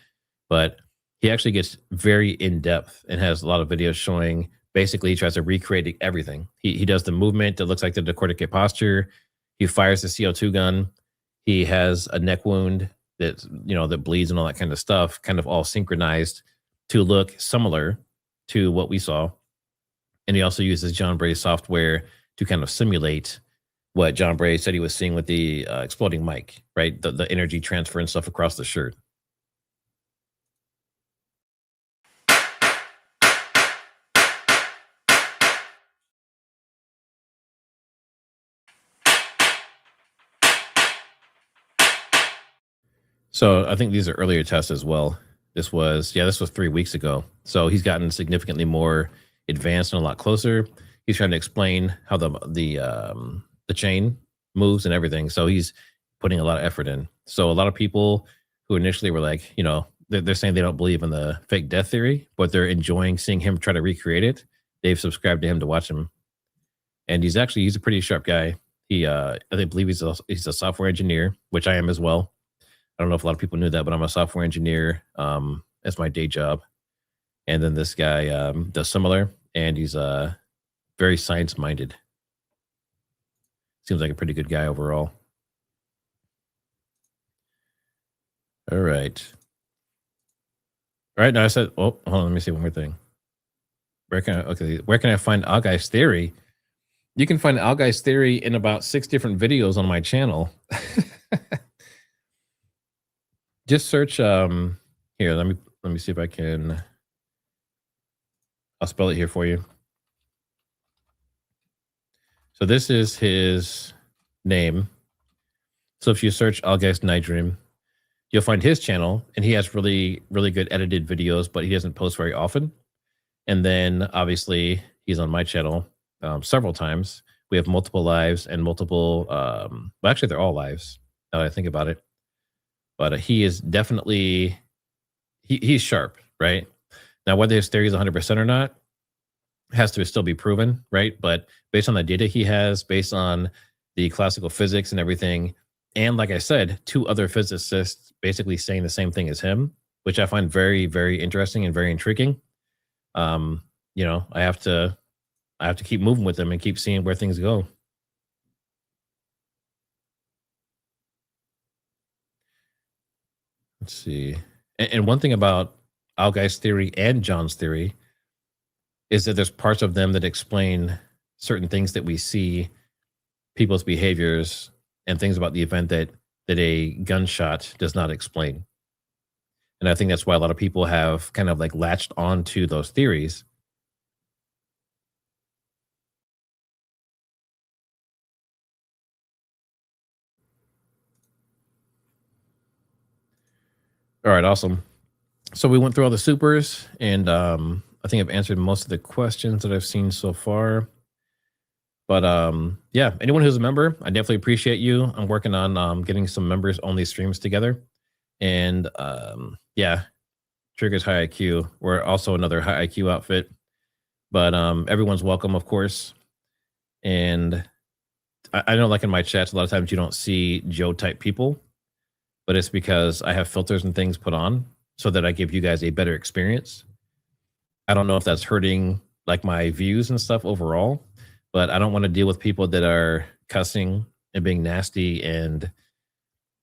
but he actually gets very in depth and has a lot of videos showing, basically he tries to recreate everything. He does the movement that looks like the decorticate posture. He fires the CO2 gun. He has a neck wound that, that bleeds and all that kind of stuff, kind of all synchronized to look similar to what we saw. And he also uses John Bray's software to kind of simulate what John Bray said he was seeing with the exploding mic, right? The energy transfer and stuff across the shirt. So I think these are earlier tests as well. This was 3 weeks ago. So he's gotten significantly more advanced and a lot closer. He's trying to explain how the chain moves and everything. So he's putting a lot of effort in. So a lot of people who initially were like, they're saying they don't believe in the fake death theory, but they're enjoying seeing him try to recreate it. They've subscribed to him to watch him. And he's a pretty sharp guy. I believe he's a software engineer, which I am as well. I don't know if a lot of people knew that, but I'm a software engineer as my day job. And then this guy does similar, and he's very science minded. Seems like a pretty good guy overall. All right. All right. Now I said, oh, hold on. Let me see one more thing. Where can I find Alguy's theory? You can find Alguy's theory in about 6 different videos on my channel. Just search here, let me see if I can. I'll spell it here for you. So this is his name. So if you search Alguy's Night Dream, you'll find his channel, and he has really, really good edited videos, but he doesn't post very often. And then obviously he's on my channel several times. We have multiple lives and multiple, well, actually they're all lives now that I think about it. But he is definitely, he's sharp, right? Now, whether his theory is 100% or not has to still be proven, right? But based on the data he has, based on the classical physics and everything, and like I said, 2 other physicists basically saying the same thing as him, which I find very, very interesting and very intriguing. You know, I have to keep moving with them and keep seeing where things go. Let's see. And one thing about Alguy's theory and John's theory is that there's parts of them that explain certain things that we see, people's behaviors, and things about the event that a gunshot does not explain. And I think that's why a lot of people have kind of like latched on to those theories. All right, awesome. So we went through all the supers, and I think I've answered most of the questions that I've seen so far. But yeah, anyone who's a member, I definitely appreciate you. I'm working on getting some members only streams together. And yeah, Trigger's High IQ. We're also another high IQ outfit. But everyone's welcome, of course. And I know, like in my chats, a lot of times you don't see Joe type people, but it's because I have filters and things put on so that I give you guys a better experience. I don't know if that's hurting like my views and stuff overall, but I don't want to deal with people that are cussing and being nasty and,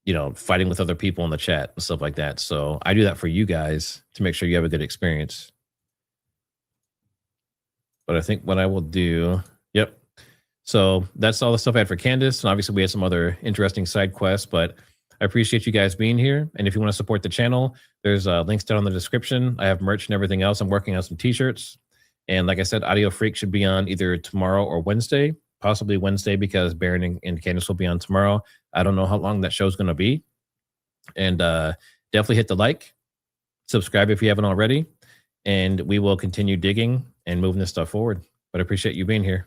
you know, fighting with other people in the chat and stuff like that. So I do that for you guys to make sure you have a good experience. But I think what I will do, yep. So that's all the stuff I had for Candace. And obviously we had some other interesting side quests, but I appreciate you guys being here. And if you want to support the channel, there's links down in the description. I have merch and everything else. I'm working on some t-shirts. And like I said, Audio Freq should be on either tomorrow or Wednesday, possibly Wednesday, because Baron and Candace will be on tomorrow. I don't know how long that show's going to be. And definitely hit the like, subscribe if you haven't already. And we will continue digging and moving this stuff forward. But I appreciate you being here.